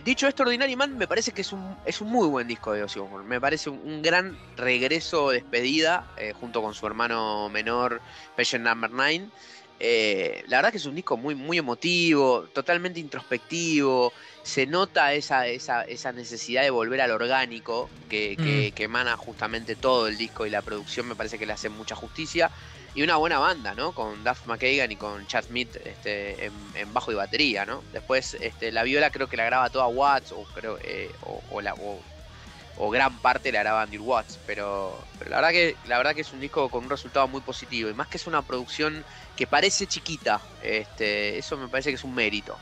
Dicho esto, Ordinary Man me parece que es un muy buen disco de Ozzy Osbourne. Me parece un gran regreso, despedida, junto con su hermano menor, Patient Number 9. La verdad que es un disco muy, muy emotivo, totalmente introspectivo. Se nota esa necesidad de volver al orgánico que emana justamente todo el disco, y la producción me parece que le hace mucha justicia. Y una buena banda, ¿no? Con Duff McKagan y con Chad Smith en bajo y batería, ¿no? Después la viola creo que la graba toda Watts, o gran parte la graba Andrew Watts, pero la verdad que es un disco con un resultado muy positivo, y más que es una producción que parece chiquita, eso me parece que es un mérito.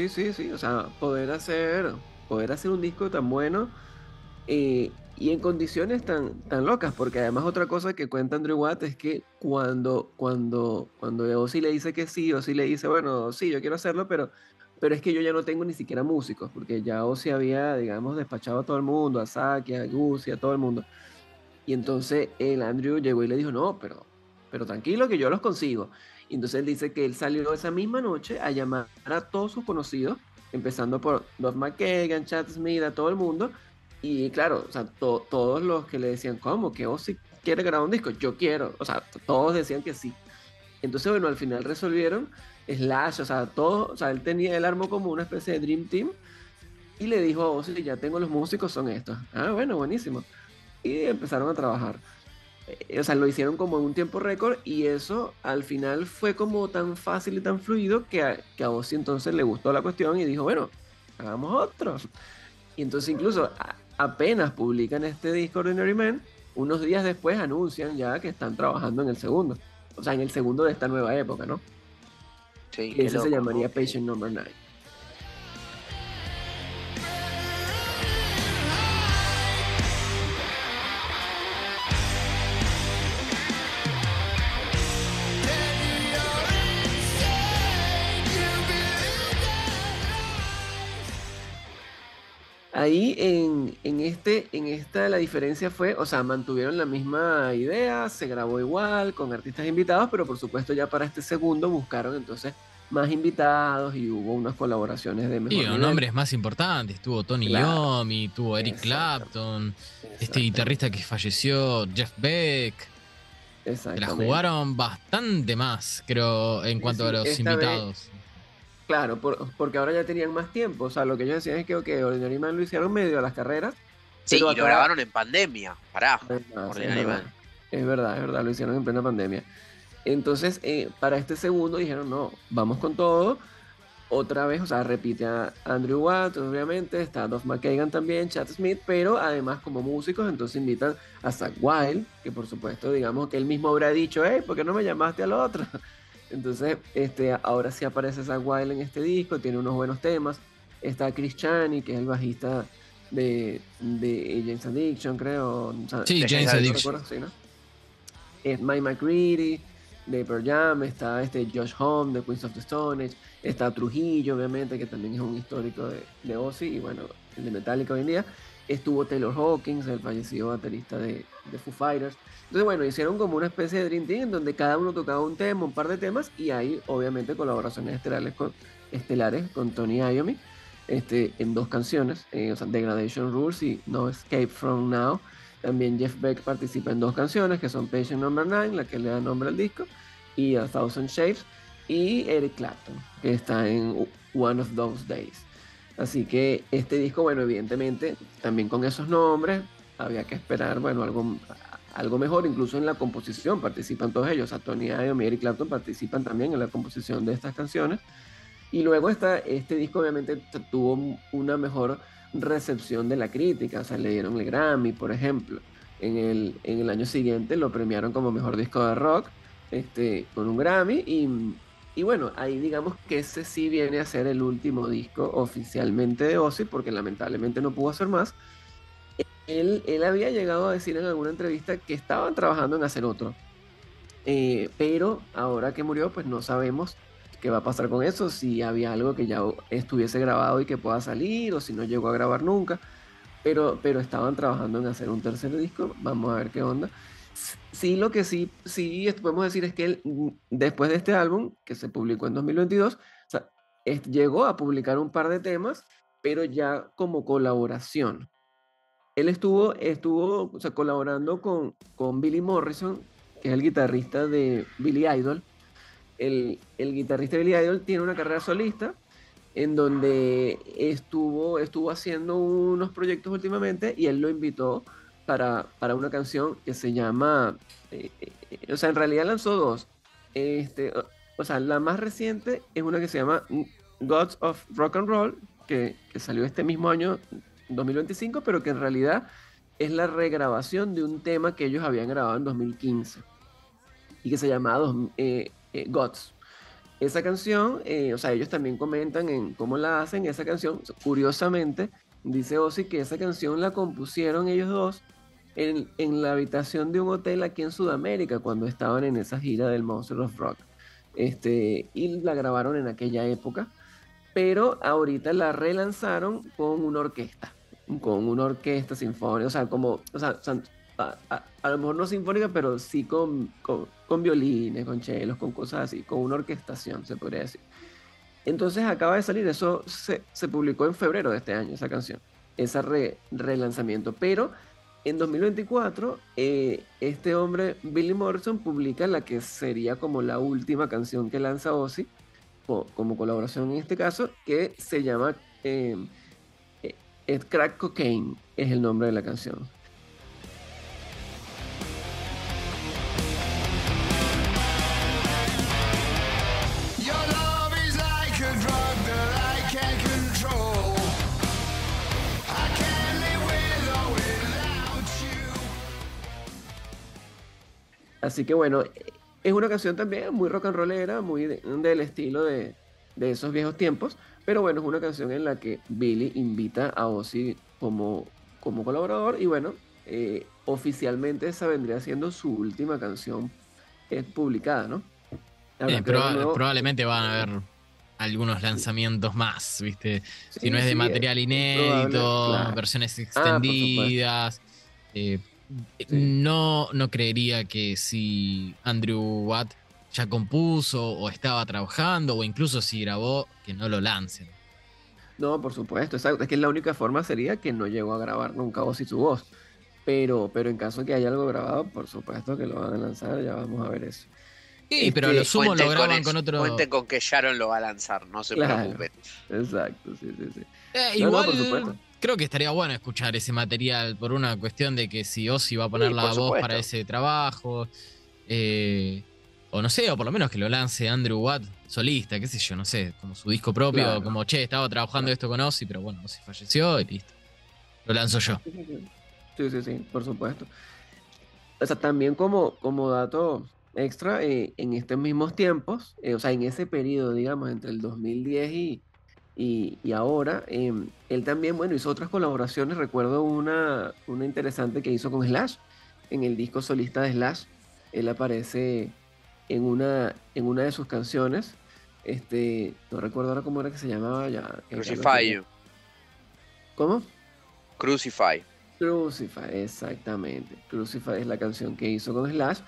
Sí, o sea, poder hacer un disco tan bueno y en condiciones tan locas, porque además otra cosa que cuenta Andrew Watt es que cuando Ozzy le dice que sí, Ozzy le dice, bueno, sí, yo quiero hacerlo, pero es que yo ya no tengo ni siquiera músicos, porque ya Ozzy había, digamos, despachado a todo el mundo, a Saki, a Guzzi, a todo el mundo. Y entonces el Andrew llegó y le dijo, no, pero tranquilo que yo los consigo. Y entonces él dice que él salió esa misma noche a llamar a todos sus conocidos, empezando por Duff McKagan, Chad Smith, a todo el mundo. Y claro, o sea, todos los que le decían, ¿cómo? Que Ozzy quiere grabar un disco, yo quiero. O sea, todos decían que sí. Entonces, bueno, al final resolvieron Slash, o sea, todo, o sea, él armó como una especie de Dream Team y le dijo a Ozzy, ya tengo los músicos, son estos. Ah, bueno, buenísimo. Y empezaron a trabajar. O sea, lo hicieron como en un tiempo récord, y eso al final fue como tan fácil y tan fluido que a Ozzy entonces le gustó la cuestión y dijo, bueno, hagamos otro. Y entonces incluso apenas publican este disco Ordinary Man, unos días después anuncian ya que están trabajando en el segundo. O sea, en el segundo de esta nueva época, ¿no? Sí, Que ese loco, se llamaría ¿no? Patient Number 9. Ahí en esta la diferencia fue, o sea, mantuvieron la misma idea, se grabó igual, con artistas invitados, pero por supuesto ya para este segundo buscaron entonces más invitados y hubo unas colaboraciones de mejor Sí, nivel. nombres más importantes. Tuvo Tony Claro, Iommi, tuvo Eric exactamente, Clapton, este exactamente, guitarrista que falleció, Jeff Beck. Se la exactamente. jugaron bastante más, creo, en Sí, cuanto a sí, los esta vez, invitados. claro, porque ahora ya tenían más tiempo, o sea, lo que ellos decían es que, ok, Ordinary Man lo hicieron medio a las carreras, Sí, pero y lo acá, grabaron en pandemia, pará, además, Ordinary Man. es verdad, lo hicieron en plena pandemia. Entonces, para este segundo dijeron, no, vamos con todo. Otra vez, o sea, repite a Andrew Watt, obviamente, está Duff McKagan también, Chad Smith, pero además como músicos, entonces invitan a Zakk Wylde, que por supuesto, digamos que él mismo habrá dicho, hey, ¿por qué no me llamaste al otro? Entonces, ahora sí aparece Zakk Wylde en este disco, tiene unos buenos temas. Está Chris Chaney, que es el bajista de James Addiction, creo. Sí, De James James No Addiction. recuerdo, sí, ¿no? Es Mike McCready de Pearl Jam, está Josh Homme de Queens of the Stone Age, está Trujillo, obviamente, que también es un histórico de Ozzy, y bueno, el de Metallica hoy en día. Estuvo Taylor Hawkins, el fallecido baterista de Foo Fighters. Entonces, bueno, hicieron como una especie de Dream Team en donde cada uno tocaba un tema, un par de temas, y hay obviamente colaboraciones estelares con Tony Iommi en dos canciones, o sea, Degradation Rules y No Escape From Now. También Jeff Beck participa en dos canciones que son Patient Number 9, la que le da nombre al disco, y A Thousand Shapes, y Eric Clapton, que está en One of Those Days. Así que este disco, bueno, evidentemente, también con esos nombres, había que esperar, bueno, algo mejor. Incluso en la composición participan todos ellos. A Tony Iommi y Eric Clapton participan también en la composición de estas canciones. Y luego este disco obviamente tuvo una mejor recepción de la crítica, o sea, le dieron el Grammy, por ejemplo. En el año siguiente lo premiaron como mejor disco de rock, con un Grammy y bueno, ahí digamos que ese sí viene a ser el último disco oficialmente de Ozzy, porque lamentablemente no pudo hacer más. Él había llegado a decir en alguna entrevista que estaban trabajando en hacer otro, pero ahora que murió, pues no sabemos qué va a pasar con eso, si había algo que ya estuviese grabado y que pueda salir, o si no llegó a grabar nunca, pero estaban trabajando en hacer un tercer disco, vamos a ver qué onda. Sí, lo que sí podemos decir es que él, después de este álbum, que se publicó en 2022, o sea, llegó a publicar un par de temas, pero ya como colaboración. Él estuvo o sea, colaborando con Billy Morrison, que es el guitarrista de Billy Idol. El guitarrista de Billy Idol tiene una carrera solista en donde estuvo haciendo unos proyectos últimamente y él lo invitó para una canción que se llama, o sea, en realidad lanzó dos. O sea, la más reciente es una que se llama Gods of Rock and Roll, que salió este mismo año, 2025, pero que en realidad es la regrabación de un tema que ellos habían grabado en 2015 y que se llamaba Gods. Esa canción, o sea, ellos también comentan en cómo la hacen esa canción. Curiosamente, dice Ozzy que esa canción la compusieron ellos dos en la habitación de un hotel aquí en Sudamérica cuando estaban en esa gira del Monster of Rock. Y la grabaron en aquella época, pero ahorita la relanzaron con una orquesta sinfónica, o sea, a lo mejor no sinfónica, pero sí con violines, con chelos, con cosas así, con una orquestación, se podría decir. Entonces acaba de salir, eso se publicó en febrero de este año, esa canción, ese relanzamiento. Pero en 2024, este hombre, Billy Morrison, publica la que sería como la última canción que lanza Ozzy, como colaboración en este caso, que se llama Crack Cocaine, es el nombre de la canción. Así que bueno, es una canción también muy rock and rollera, muy del estilo de esos viejos tiempos, pero bueno, es una canción en la que Billy invita a Ozzy como colaborador y bueno, oficialmente esa vendría siendo su última canción publicada, ¿no? Probablemente van a haber algunos lanzamientos más, ¿viste? Sí, Si no es de sí, material es inédito, probable, claro. versiones Por supuesto. extendidas. Sí. No creería que si Andrew Watt ya compuso o estaba trabajando o incluso si grabó, que no lo lancen. No, por supuesto, exacto. Es que la única forma sería que no llegó a grabar nunca Ozzy su voz. Pero en caso que haya algo grabado, por supuesto que lo van a lanzar, ya vamos a ver eso. Sí, pero a lo sumo lo graban con otro. Cuenten con que Sharon lo va a lanzar, no se preocupen. Exacto, sí. Igual, por supuesto. Creo que estaría bueno escuchar ese material por una cuestión de que si Ozzy va a poner la voz para ese trabajo, o no sé, o por lo menos que lo lance Andrew Watt solista, qué sé yo, no sé, como su disco propio, Claro. como estaba trabajando esto con Ozzy, pero bueno, Ozzy falleció y listo. Lo lanzo yo. Sí, por supuesto. O sea, también como dato extra, en estos mismos tiempos, o sea, en ese periodo, digamos, entre el 2010 y ahora, él también, bueno, hizo otras colaboraciones. Recuerdo una interesante que hizo con Slash, en el disco solista de Slash. Él aparece en una de sus canciones. No recuerdo ahora cómo era que se llamaba ya. Crucify You. ¿Cómo? Crucify. Crucify, exactamente. Crucify es la canción que hizo con Slash.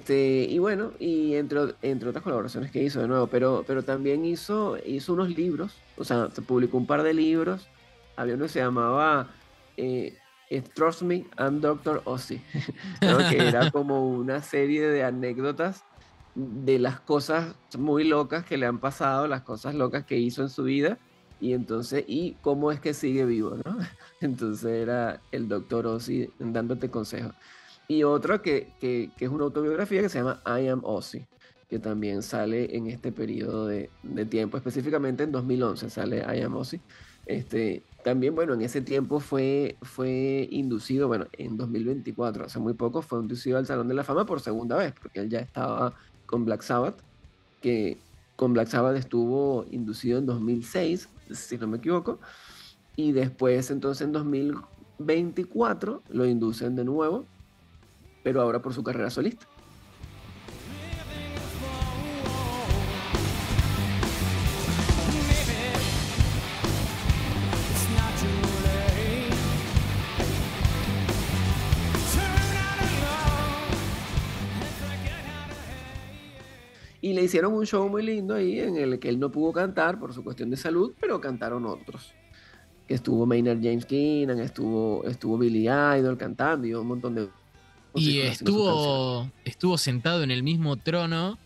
Y bueno, y entre otras colaboraciones que hizo de nuevo, pero también hizo unos libros, o sea, se publicó un par de libros. Había uno que se llamaba Trust Me, I'm Dr. Ozzy, ¿no? Que era como una serie de anécdotas de las cosas muy locas que le han pasado, las cosas locas que hizo en su vida, y cómo es que sigue vivo, ¿no? Entonces era el Dr. Ozzy dándote consejos. Y otra que es una autobiografía que se llama I Am Ozzy, que también sale en este periodo de tiempo, específicamente en 2011 sale I Am Ozzy. También, bueno, en ese tiempo fue inducido, bueno, en 2024, hace muy poco, fue inducido al Salón de la Fama por segunda vez, porque él ya estaba con Black Sabbath, que con Black Sabbath estuvo inducido en 2006, si no me equivoco, y después entonces en 2024 lo inducen de nuevo, pero ahora por su carrera solista. Y le hicieron un show muy lindo ahí en el que él no pudo cantar por su cuestión de salud, pero cantaron otros. Que estuvo Maynard James Keenan, estuvo Billy Idol cantando y un montón de Y músicos haciendo sus canciones. estuvo sentado en el mismo trono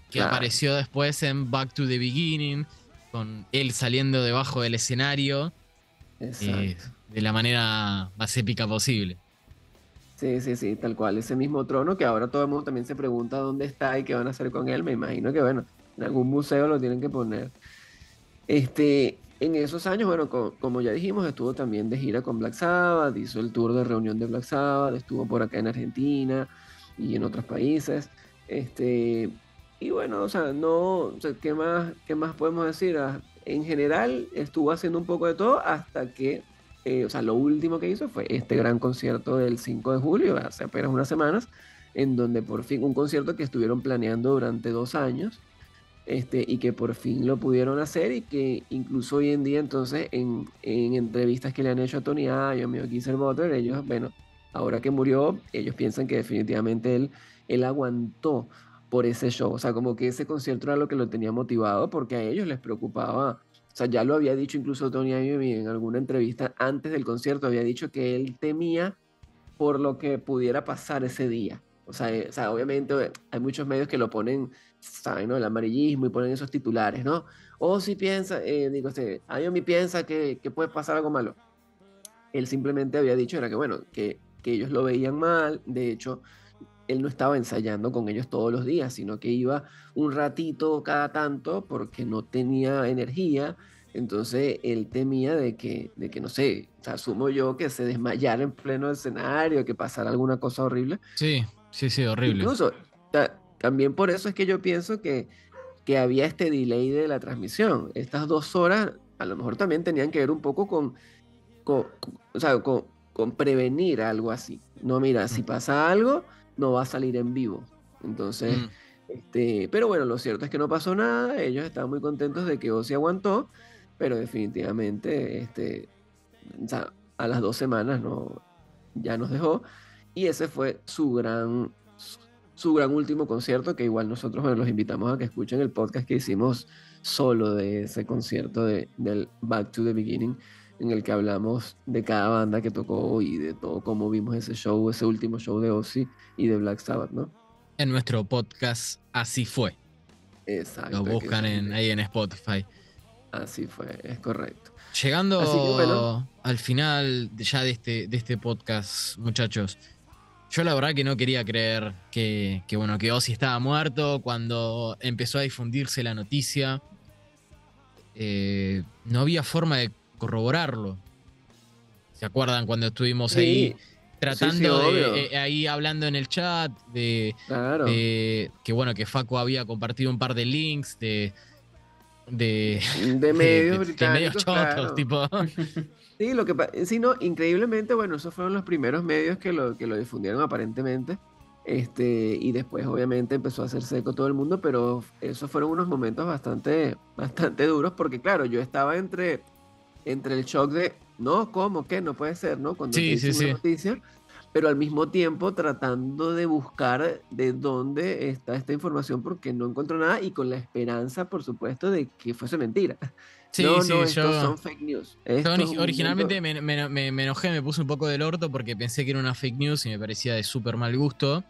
que Claro. apareció después en Back to the Beginning, con él saliendo debajo del escenario Exacto. de la manera más épica posible. Sí, tal cual. Ese mismo trono que ahora todo el mundo también se pregunta dónde está y qué van a hacer con él. Me imagino que, bueno, en algún museo lo tienen que poner. En esos años, bueno, como ya dijimos, estuvo también de gira con Black Sabbath, hizo el tour de reunión de Black Sabbath, estuvo por acá en Argentina y en otros países. Y bueno, o sea, no, o sea, qué más podemos decir? En general, estuvo haciendo un poco de todo hasta que, o sea, lo último que hizo fue este gran concierto del 5 de julio, hace apenas unas semanas, en donde por fin, un concierto que estuvieron planeando durante 2 años, y que por fin lo pudieron hacer y que incluso hoy en día entonces en entrevistas que le han hecho a Tony Iommi o Geezer Butler, ellos, bueno, ahora que murió, ellos piensan que definitivamente él aguantó por ese show, o sea, como que ese concierto era lo que lo tenía motivado porque a ellos les preocupaba, o sea, ya lo había dicho incluso Tony Iommi en alguna entrevista antes del concierto, había dicho que él temía por lo que pudiera pasar ese día. O sea, obviamente hay muchos medios que lo ponen, ¿saben? ¿No? El amarillismo y ponen esos titulares, ¿no? O si piensa, Ayomi piensa que puede pasar algo malo. Él simplemente había dicho, era que bueno, que ellos lo veían mal, de hecho, él no estaba ensayando con ellos todos los días, sino que iba un ratito cada tanto porque no tenía energía. Entonces él temía de que no sé, o sea, asumo yo que se desmayara en pleno escenario, que pasara alguna cosa horrible. Sí, horrible. Incluso, también por eso es que yo pienso que había este delay de la transmisión. Estas 2 horas a lo mejor también tenían que ver un poco o sea, con prevenir algo así. No, mira, si pasa algo, no va a salir en vivo. Entonces, pero bueno, lo cierto es que no pasó nada. Ellos estaban muy contentos de que Ozzy aguantó, pero definitivamente, o sea, a las 2 semanas ya nos dejó. Y ese fue su gran último concierto, que igual nosotros, bueno, los invitamos a que escuchen el podcast que hicimos solo de ese concierto del Back to the Beginning, en el que hablamos de cada banda que tocó y de todo cómo vimos ese show, ese último show de Ozzy y de Black Sabbath, ¿no? En nuestro podcast Así Fue. Exacto. Lo buscan ahí en Spotify. Así fue, es correcto. Llegando Así que, bueno, al final ya de este podcast, muchachos, yo la verdad que no quería creer que Ozzy estaba muerto cuando empezó a difundirse la noticia. No había forma de corroborarlo. ¿Se acuerdan cuando estuvimos ahí tratando obvio. ahí hablando en el chat Claro. que Facu había compartido un par de links de medios de medios británicos, chotos, claro. tipo. Sí, no, increíblemente, bueno, esos fueron los primeros medios que lo difundieron aparentemente. Y después obviamente empezó a hacerse eco todo el mundo, pero esos fueron unos momentos bastante duros, porque claro, yo estaba entre el shock de, no, ¿cómo? ¿Qué? No puede ser, ¿no? Cuando te dicen una noticia, pero al mismo tiempo tratando de buscar de dónde está esta información porque no encontró nada y con la esperanza, por supuesto, de que fuese mentira. Estos son fake news. Originalmente me enojé, me puse un poco del orto porque pensé que era una fake news y me parecía de súper mal gusto.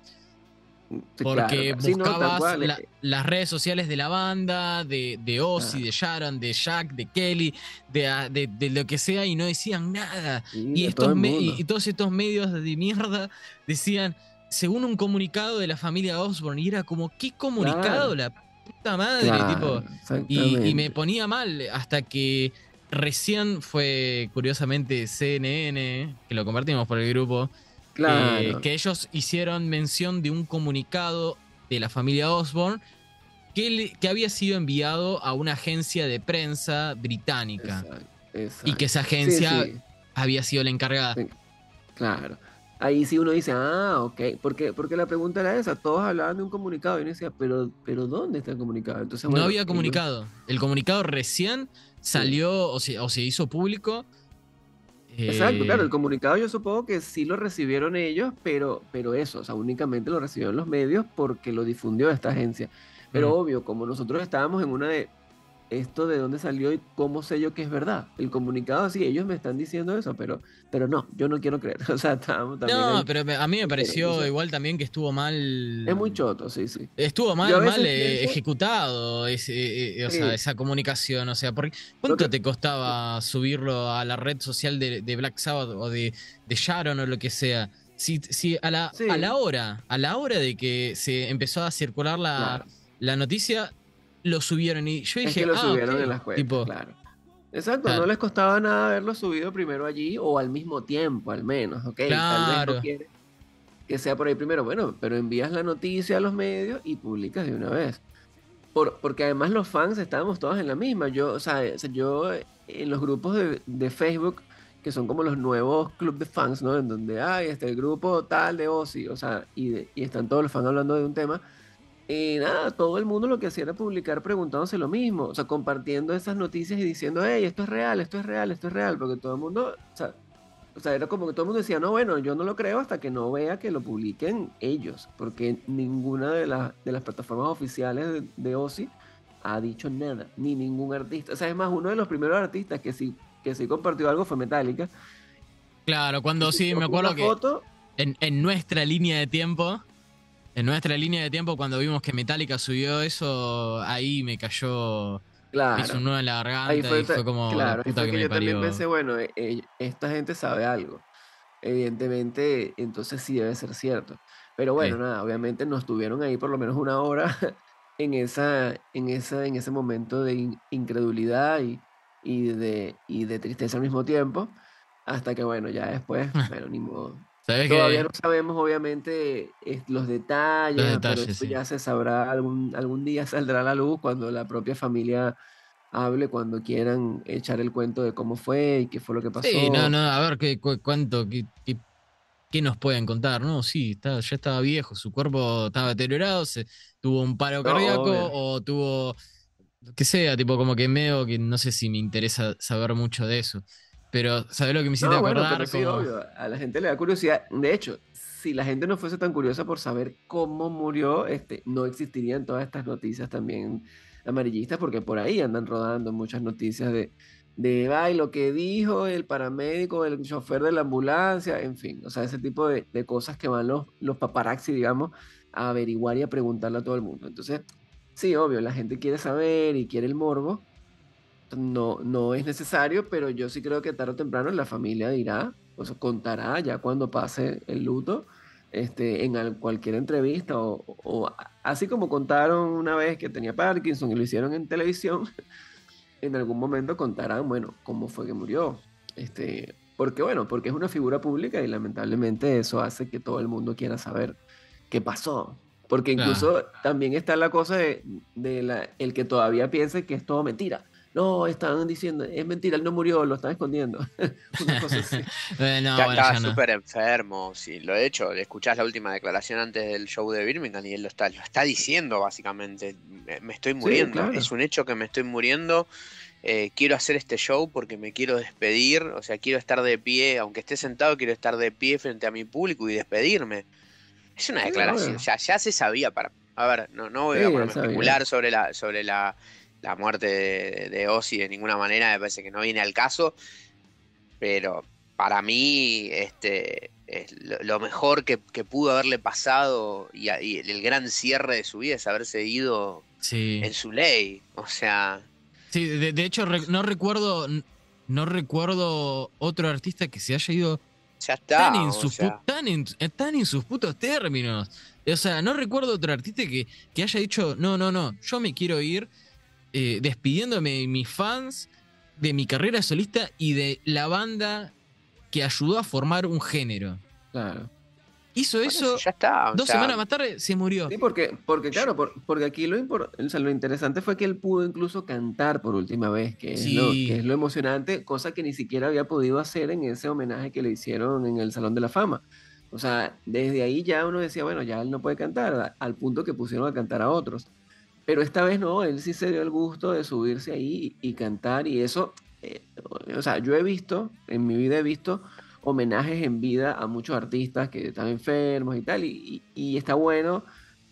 Porque buscabas las redes sociales de la banda, de Ozzy, de Sharon, de Jack, de Kelly, de lo que sea, y no decían nada. Y todos estos medios de mierda decían, según un comunicado de la familia Osborne, y era como, ¿qué comunicado? La puta madre, tipo. Y me ponía mal hasta que recién fue, curiosamente, CNN, que lo compartimos por el grupo, Claro. que ellos hicieron mención de un comunicado de la familia Osborne que había sido enviado a una agencia de prensa británica Exacto, y que esa exacto. Sí, agencia sí, había sido la encargada. sí, claro. Ahí sí uno dice, ok, porque la pregunta era esa, todos hablaban de un comunicado y uno decía, pero ¿dónde está el comunicado? Entonces, No bueno, había ellos, comunicado. El comunicado recién sí. salió o se hizo público. Exacto, claro, el eh, comunicado yo supongo que sí lo recibieron ellos, pero eso, o sea, únicamente lo recibieron los medios porque lo difundió esta agencia. Pero mm. obvio, como nosotros estábamos en una de esto de dónde salió y cómo sé yo que es verdad. El comunicado, sí, ellos me están diciendo eso, pero no, yo no quiero creer. O sea, estábamos también No, ahí. pero a mí me Pero, pareció entonces, igual también que estuvo es muy mal. choto, sí, sí. Estuvo Yo a mal veces pienso, ejecutado o sea, sí, esa comunicación. O sea, lo ¿cuánto que, te costaba subirlo a la red social de Black Sabbath o de Sharon o lo que sea? Si sí, a la hora de que se empezó a circular claro. la noticia, lo subieron y yo Es que dije, lo ok, subieron en las cuentas, tipo, claro. Exacto, no claro, les costaba nada haberlo subido primero allí o al mismo tiempo, al menos, ok. Tal vez no claro. quiere que sea por ahí primero, bueno, pero envías la noticia a los medios y publicas de una vez. Porque además los fans estábamos todos en la misma. Yo, yo en los grupos de Facebook, que son como los nuevos club de fans, ¿no? En donde hay el grupo tal de Ozzy, o sea, y están todos los fans hablando de un tema. Y nada, todo el mundo lo que hacía era publicar preguntándose lo mismo, o sea, compartiendo esas noticias y diciendo, hey, esto es real, esto es real, esto es real, porque todo el mundo, o sea, era como que todo el mundo decía, no, bueno, yo no lo creo hasta que no vea que lo publiquen ellos, porque ninguna de las plataformas oficiales de Ozzy ha dicho nada, ni ningún artista. O sea, es más, uno de los primeros artistas que sí compartió algo fue Metallica, Claro, que cuando sí, subió me una acuerdo que foto, en nuestra línea de tiempo. En nuestra línea de tiempo, cuando vimos que Metallica subió eso, ahí me hizo un claro, nudo en la ahí garganta fue, y fue como la claro, ahí puta fue que que me yo también parió. pensé, bueno, esta gente sabe algo. Evidentemente, entonces sí debe ser cierto. Pero Sí. bueno, nada, obviamente nos tuvieron ahí por lo menos una hora en ese momento de incredulidad y de tristeza al mismo tiempo, hasta que bueno, ya después, bueno, ni modo. ¿Sabés Todavía qué? no sabemos, obviamente, los Los detalles, pero detalles, eso sí. ya se sabrá, algún día saldrá a la luz cuando la propia familia hable, cuando quieran echar el cuento de cómo fue y qué fue lo que Sí, no, pasó. no, a ver cuánto, qué nos pueden contar, ¿no? Sí, ya estaba viejo, su cuerpo estaba deteriorado, tuvo un paro No, cardíaco obvio. o tuvo, lo que sea, tipo como que medio que no sé si me interesa saber mucho de eso. Pero, ¿sabés lo que me hiciste No, bueno, pero acordar? sí, Como, obvio. A la gente le da curiosidad. De hecho, si la gente no fuese tan curiosa por saber cómo murió, no existirían todas estas noticias también amarillistas, porque por ahí andan rodando muchas noticias ay, lo que dijo el paramédico, el chofer de la ambulancia, en fin, o sea, ese tipo de cosas que van los paparazzi, digamos, a averiguar y a preguntarle a todo el mundo. Entonces, sí, obvio, la gente quiere saber y quiere el morbo. No, no es necesario, pero yo sí creo que tarde o temprano la familia dirá, o sea, contará ya cuando pase el luto, en cualquier entrevista, así como contaron una vez que tenía Parkinson y lo hicieron en televisión, en algún momento contarán, bueno, cómo fue que murió. Porque bueno, porque es una figura pública y lamentablemente eso hace que todo el mundo quiera saber qué pasó. Porque claro. incluso también está la cosa el que todavía piense que es todo mentira. No, estaban diciendo, es mentira, él no murió, lo están escondiendo. Una cosa así. No, Ya bueno, estaba ya no. súper enfermo, sí, lo he hecho. Escuchás la última declaración antes del show de Birmingham y él lo está diciendo básicamente. Me estoy Sí, muriendo, claro. es un hecho que me estoy muriendo. Quiero hacer este show porque me quiero despedir, o sea, quiero estar de pie, aunque esté sentado, quiero estar de pie frente a mi público y despedirme. Es una Sí, declaración, o obvio. sea, ya se sabía para. A ver, no Sí, voy a él ponerme a sabía. especular sobre la muerte de Ozzy de ninguna manera, me parece que no viene al caso, pero para mí es lo mejor que pudo haberle pasado y el gran cierre de su vida es haberse ido Sí. en su ley. O sea, Sí, de hecho no recuerdo otro artista que se haya ido ya está, o sea, tan en sus putos términos. O sea, no recuerdo otro artista que haya dicho, no, yo me quiero ir despidiéndome de mis fans de mi carrera solista y de la banda que ayudó a formar un género. Claro. Hizo Bueno, eso, ya está. O 2 sea, semanas más tarde se murió. Sí, porque claro, porque aquí o sea, lo interesante fue que él pudo incluso cantar por última vez, que Sí, es lo emocionante, cosa que ni siquiera había podido hacer en ese homenaje que le hicieron en el Salón de la Fama. O sea, desde ahí ya uno decía, bueno, ya él no puede cantar, al punto que pusieron a cantar a otros. Pero esta vez no, él sí se dio el gusto de subirse ahí y cantar, y eso, o sea, yo he visto, en mi vida he visto homenajes en vida a muchos artistas que están enfermos y tal, y está bueno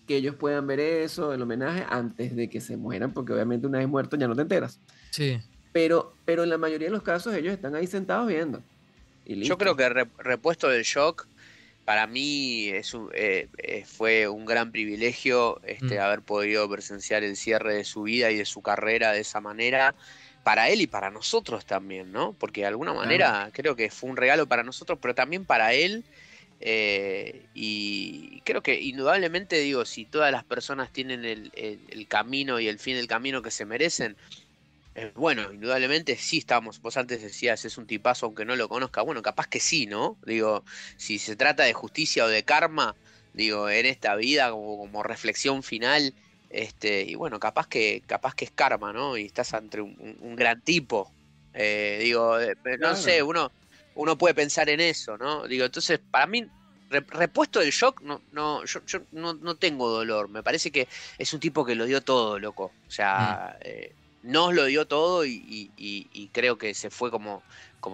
que ellos puedan ver eso, el homenaje, antes de que se mueran, porque obviamente una vez muerto ya no te enteras. sí. Pero en la mayoría de los casos ellos están ahí sentados viendo, y yo listo. creo que Repuesto del Shock, para mí fue un gran privilegio haber podido presenciar el cierre de su vida y de su carrera de esa manera, para él y para nosotros también, ¿no? Porque de alguna manera creo que fue un regalo para nosotros, pero también para él. Y creo que indudablemente, digo, si todas las personas tienen el camino y el fin del camino que se merecen, bueno, indudablemente sí estamos, vos antes decías, es un tipazo aunque no lo conozca, bueno, capaz que sí, ¿no? Digo, si se trata de justicia o de karma, digo, en esta vida como reflexión final, y bueno, capaz que es karma, ¿no? Y estás ante un gran tipo, digo, no sé, Claro. uno puede pensar en eso, ¿no? Digo, entonces, para mí, Repuesto del Shock, yo no tengo dolor, me parece que es un tipo que lo dio todo, loco, o sea... nos lo dio todo y creo que se fue como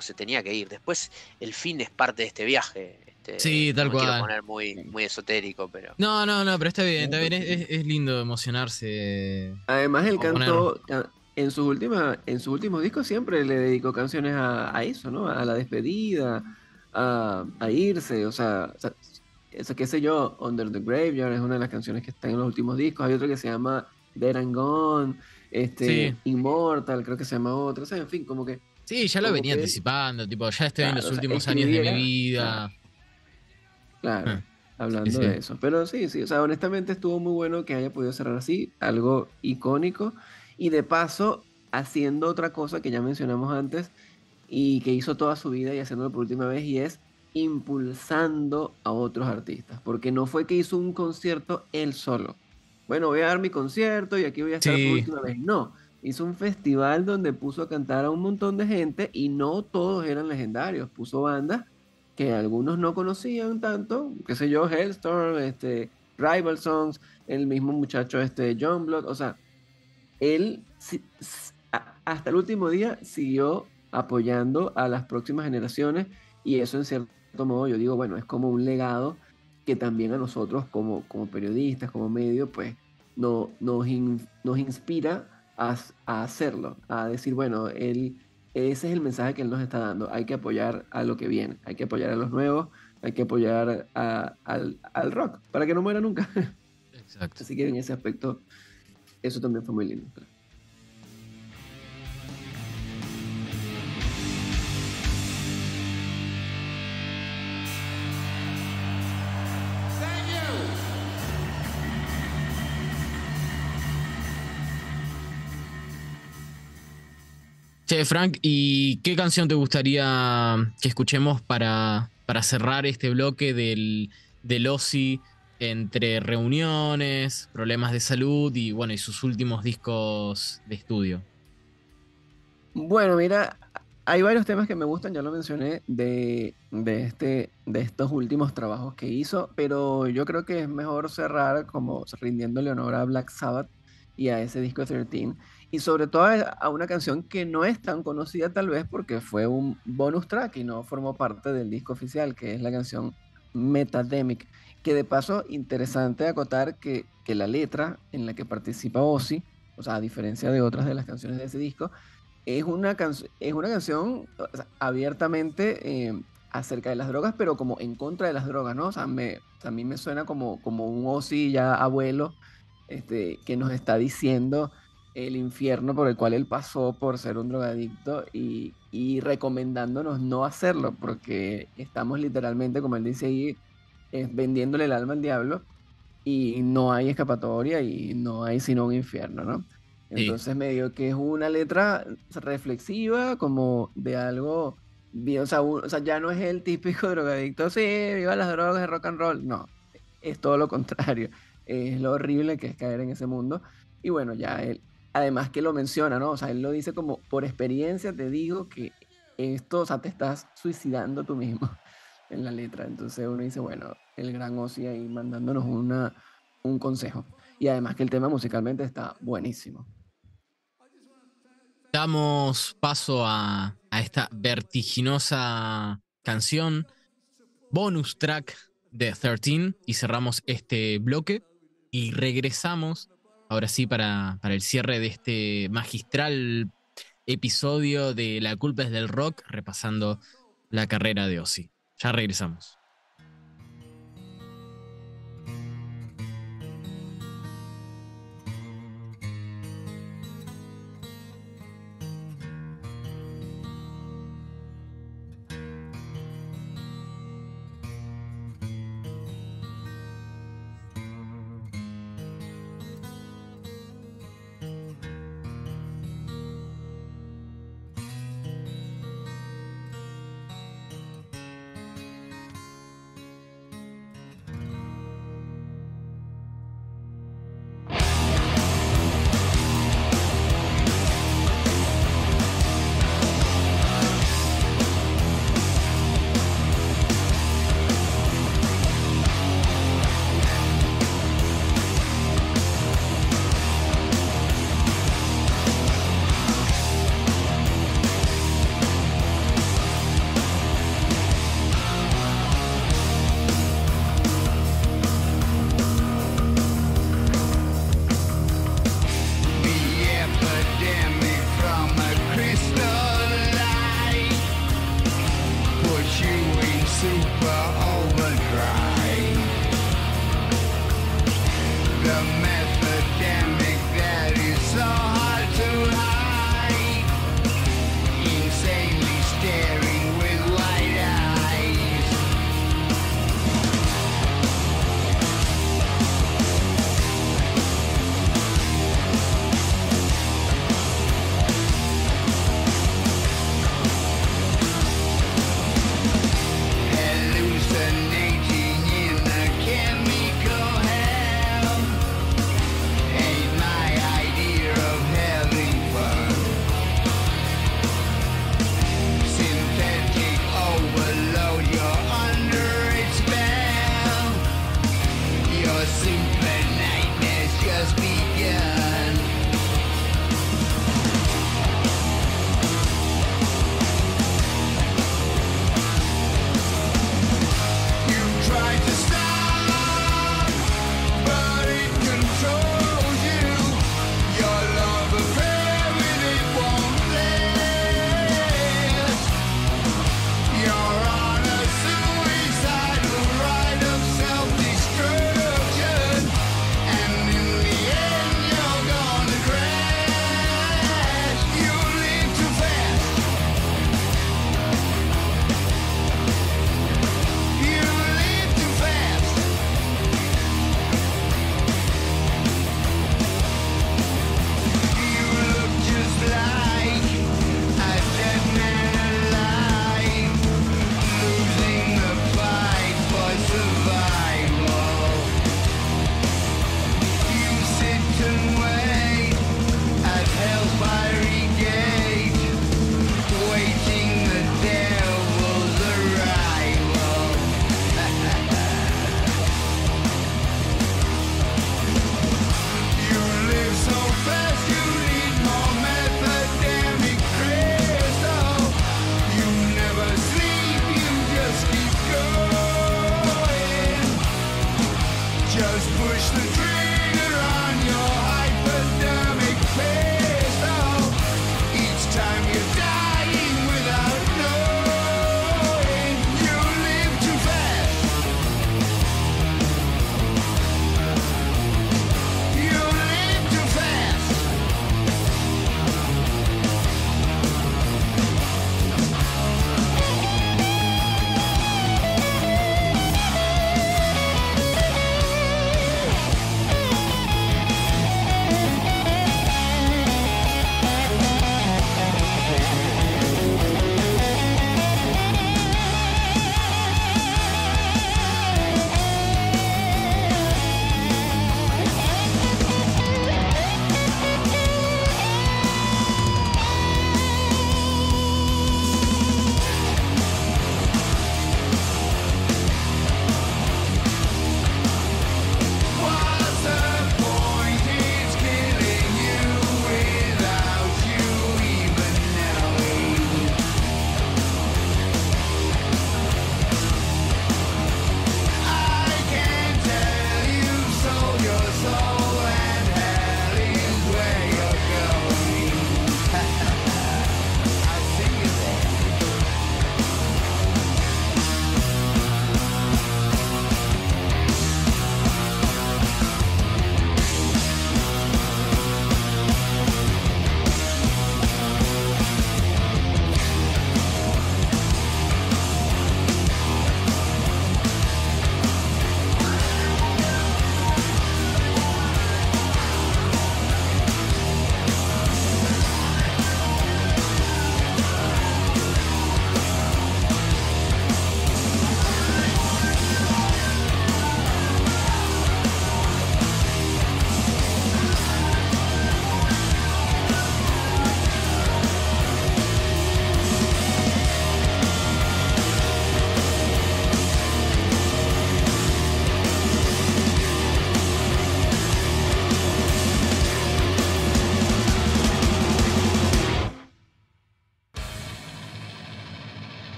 se tenía que ir. Después, el fin es parte de este viaje. Sí, No tal me quiero cual. poner muy esotérico, pero... No, pero está bien, No, es lindo emocionarse. Además, él O poner. cantó en sus últimos discos siempre le dedicó canciones a eso, ¿no? A la despedida, a irse, o sea, eso qué sé yo, Under the Graveyard es una de las canciones que están en los últimos discos. Hay otro que se llama Dead and Gone, Sí, Immortal, creo que se llama otro, o sea, en fin, sí, ya lo como venía que él, anticipando, tipo, ya estoy en claro, los o sea, últimos años de mi escribiera, claro. vida. Claro, Sí, hablando sí. de eso. Pero sí, sí, o sea, honestamente estuvo muy bueno que haya podido cerrar así, algo icónico. Y de paso, haciendo otra cosa que ya mencionamos antes y que hizo toda su vida y haciéndolo por última vez, y es impulsando a otros artistas. Porque no fue que hizo un concierto él solo. Bueno, voy a dar mi concierto y aquí voy a estar por Sí, última vez. No, hizo un festival donde puso a cantar a un montón de gente y no todos eran legendarios. Puso bandas que algunos no conocían tanto, qué sé yo, Hellstorm, Rival Songs, el mismo muchacho John Blood, o sea, él hasta el último día siguió apoyando a las próximas generaciones, y eso en cierto modo yo digo, bueno, es como un legado que también a nosotros como periodistas, como medio, pues nos inspira a hacerlo, a decir, bueno, ese es el mensaje que él nos está dando, hay que apoyar a lo que viene, hay que apoyar a los nuevos, hay que apoyar al rock para que no muera nunca. exacto. Así que en ese aspecto, eso también fue muy lindo. Che, Frank, ¿y qué canción te gustaría que escuchemos para cerrar este bloque del Ozzy entre reuniones, problemas de salud y bueno, y sus últimos discos de estudio? Bueno, mira, hay varios temas que me gustan, ya lo mencioné, de estos últimos trabajos que hizo, pero yo creo que es mejor cerrar como rindiéndole honor a Black Sabbath y a ese disco 13, y sobre todo a una canción que no es tan conocida tal vez porque fue un bonus track y no formó parte del disco oficial, que es la canción Metademic, que de paso, interesante acotar que la letra en la que participa Ozzy, o sea, a diferencia de otras de las canciones de ese disco, es una canción, o sea, abiertamente acerca de las drogas, pero como en contra de las drogas, ¿no? O sea, a mí me suena como un Ozzy ya abuelo, que nos está diciendo el infierno por el cual él pasó por ser un drogadicto, y recomendándonos no hacerlo, porque estamos literalmente, como él dice ahí, vendiéndole el alma al diablo, y no hay escapatoria y no hay sino un infierno, ¿no? Entonces medio que es una letra reflexiva como de algo, o sea, ya no es el típico drogadicto, sí, viva las drogas de rock and roll, no, es todo lo contrario, es lo horrible que es caer en ese mundo. Y bueno, ya él, además que lo menciona, ¿no? O sea, él lo dice como, por experiencia te digo que esto, o sea, te estás suicidando tú mismo en la letra. Entonces uno dice, bueno, el gran Ozzy ahí mandándonos un consejo. Y además que el tema musicalmente está buenísimo. Damos paso a esta vertiginosa canción, bonus track de 13, y cerramos este bloque y regresamos ahora sí para el cierre de este magistral episodio de La culpa es del rock, repasando la carrera de Ozzy. Ya regresamos.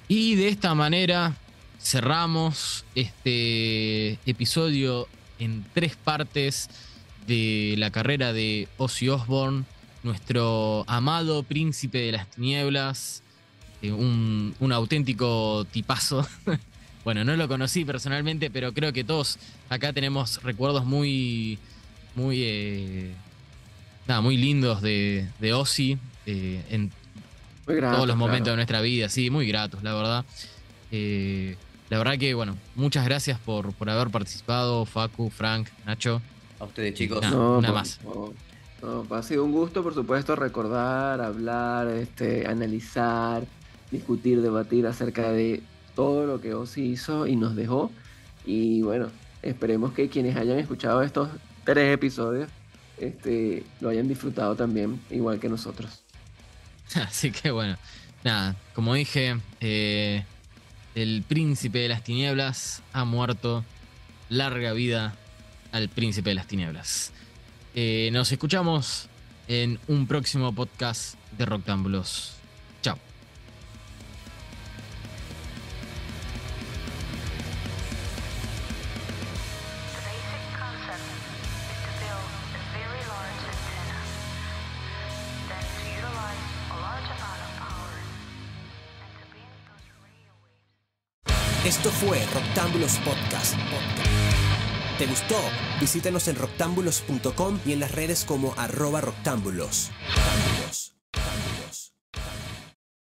Y de esta manera cerramos este episodio en 3 partes de la carrera de Ozzy Osbourne, nuestro amado príncipe de las tinieblas, un auténtico tipazo. Bueno, no lo conocí personalmente, pero creo que todos acá tenemos recuerdos muy lindos de Ozzy en Muy grato, todos los momentos claro. de nuestra vida, sí, muy gratos, la verdad. La verdad que, bueno, muchas gracias por haber participado, Facu, Frank, Nacho. A ustedes, chicos. No. Una más. Ha sido un gusto, por supuesto, recordar, hablar, analizar, discutir, debatir acerca de todo lo que Ozzy hizo y nos dejó. Y bueno, esperemos que quienes hayan escuchado estos 3 episodios lo hayan disfrutado también, igual que nosotros. Así que bueno, nada, como dije, el príncipe de las tinieblas ha muerto. Larga vida al príncipe de las tinieblas. Nos escuchamos en un próximo podcast de Roctámbulos. Chao. The basic concept is to build a very large antenna, then to utilize a large amount of power, and to beam those radio waves. Esto fue Roctámbulos Podcast. ¿Te gustó? Visítanos en roctámbulos.com y en las redes como @roctámbulos.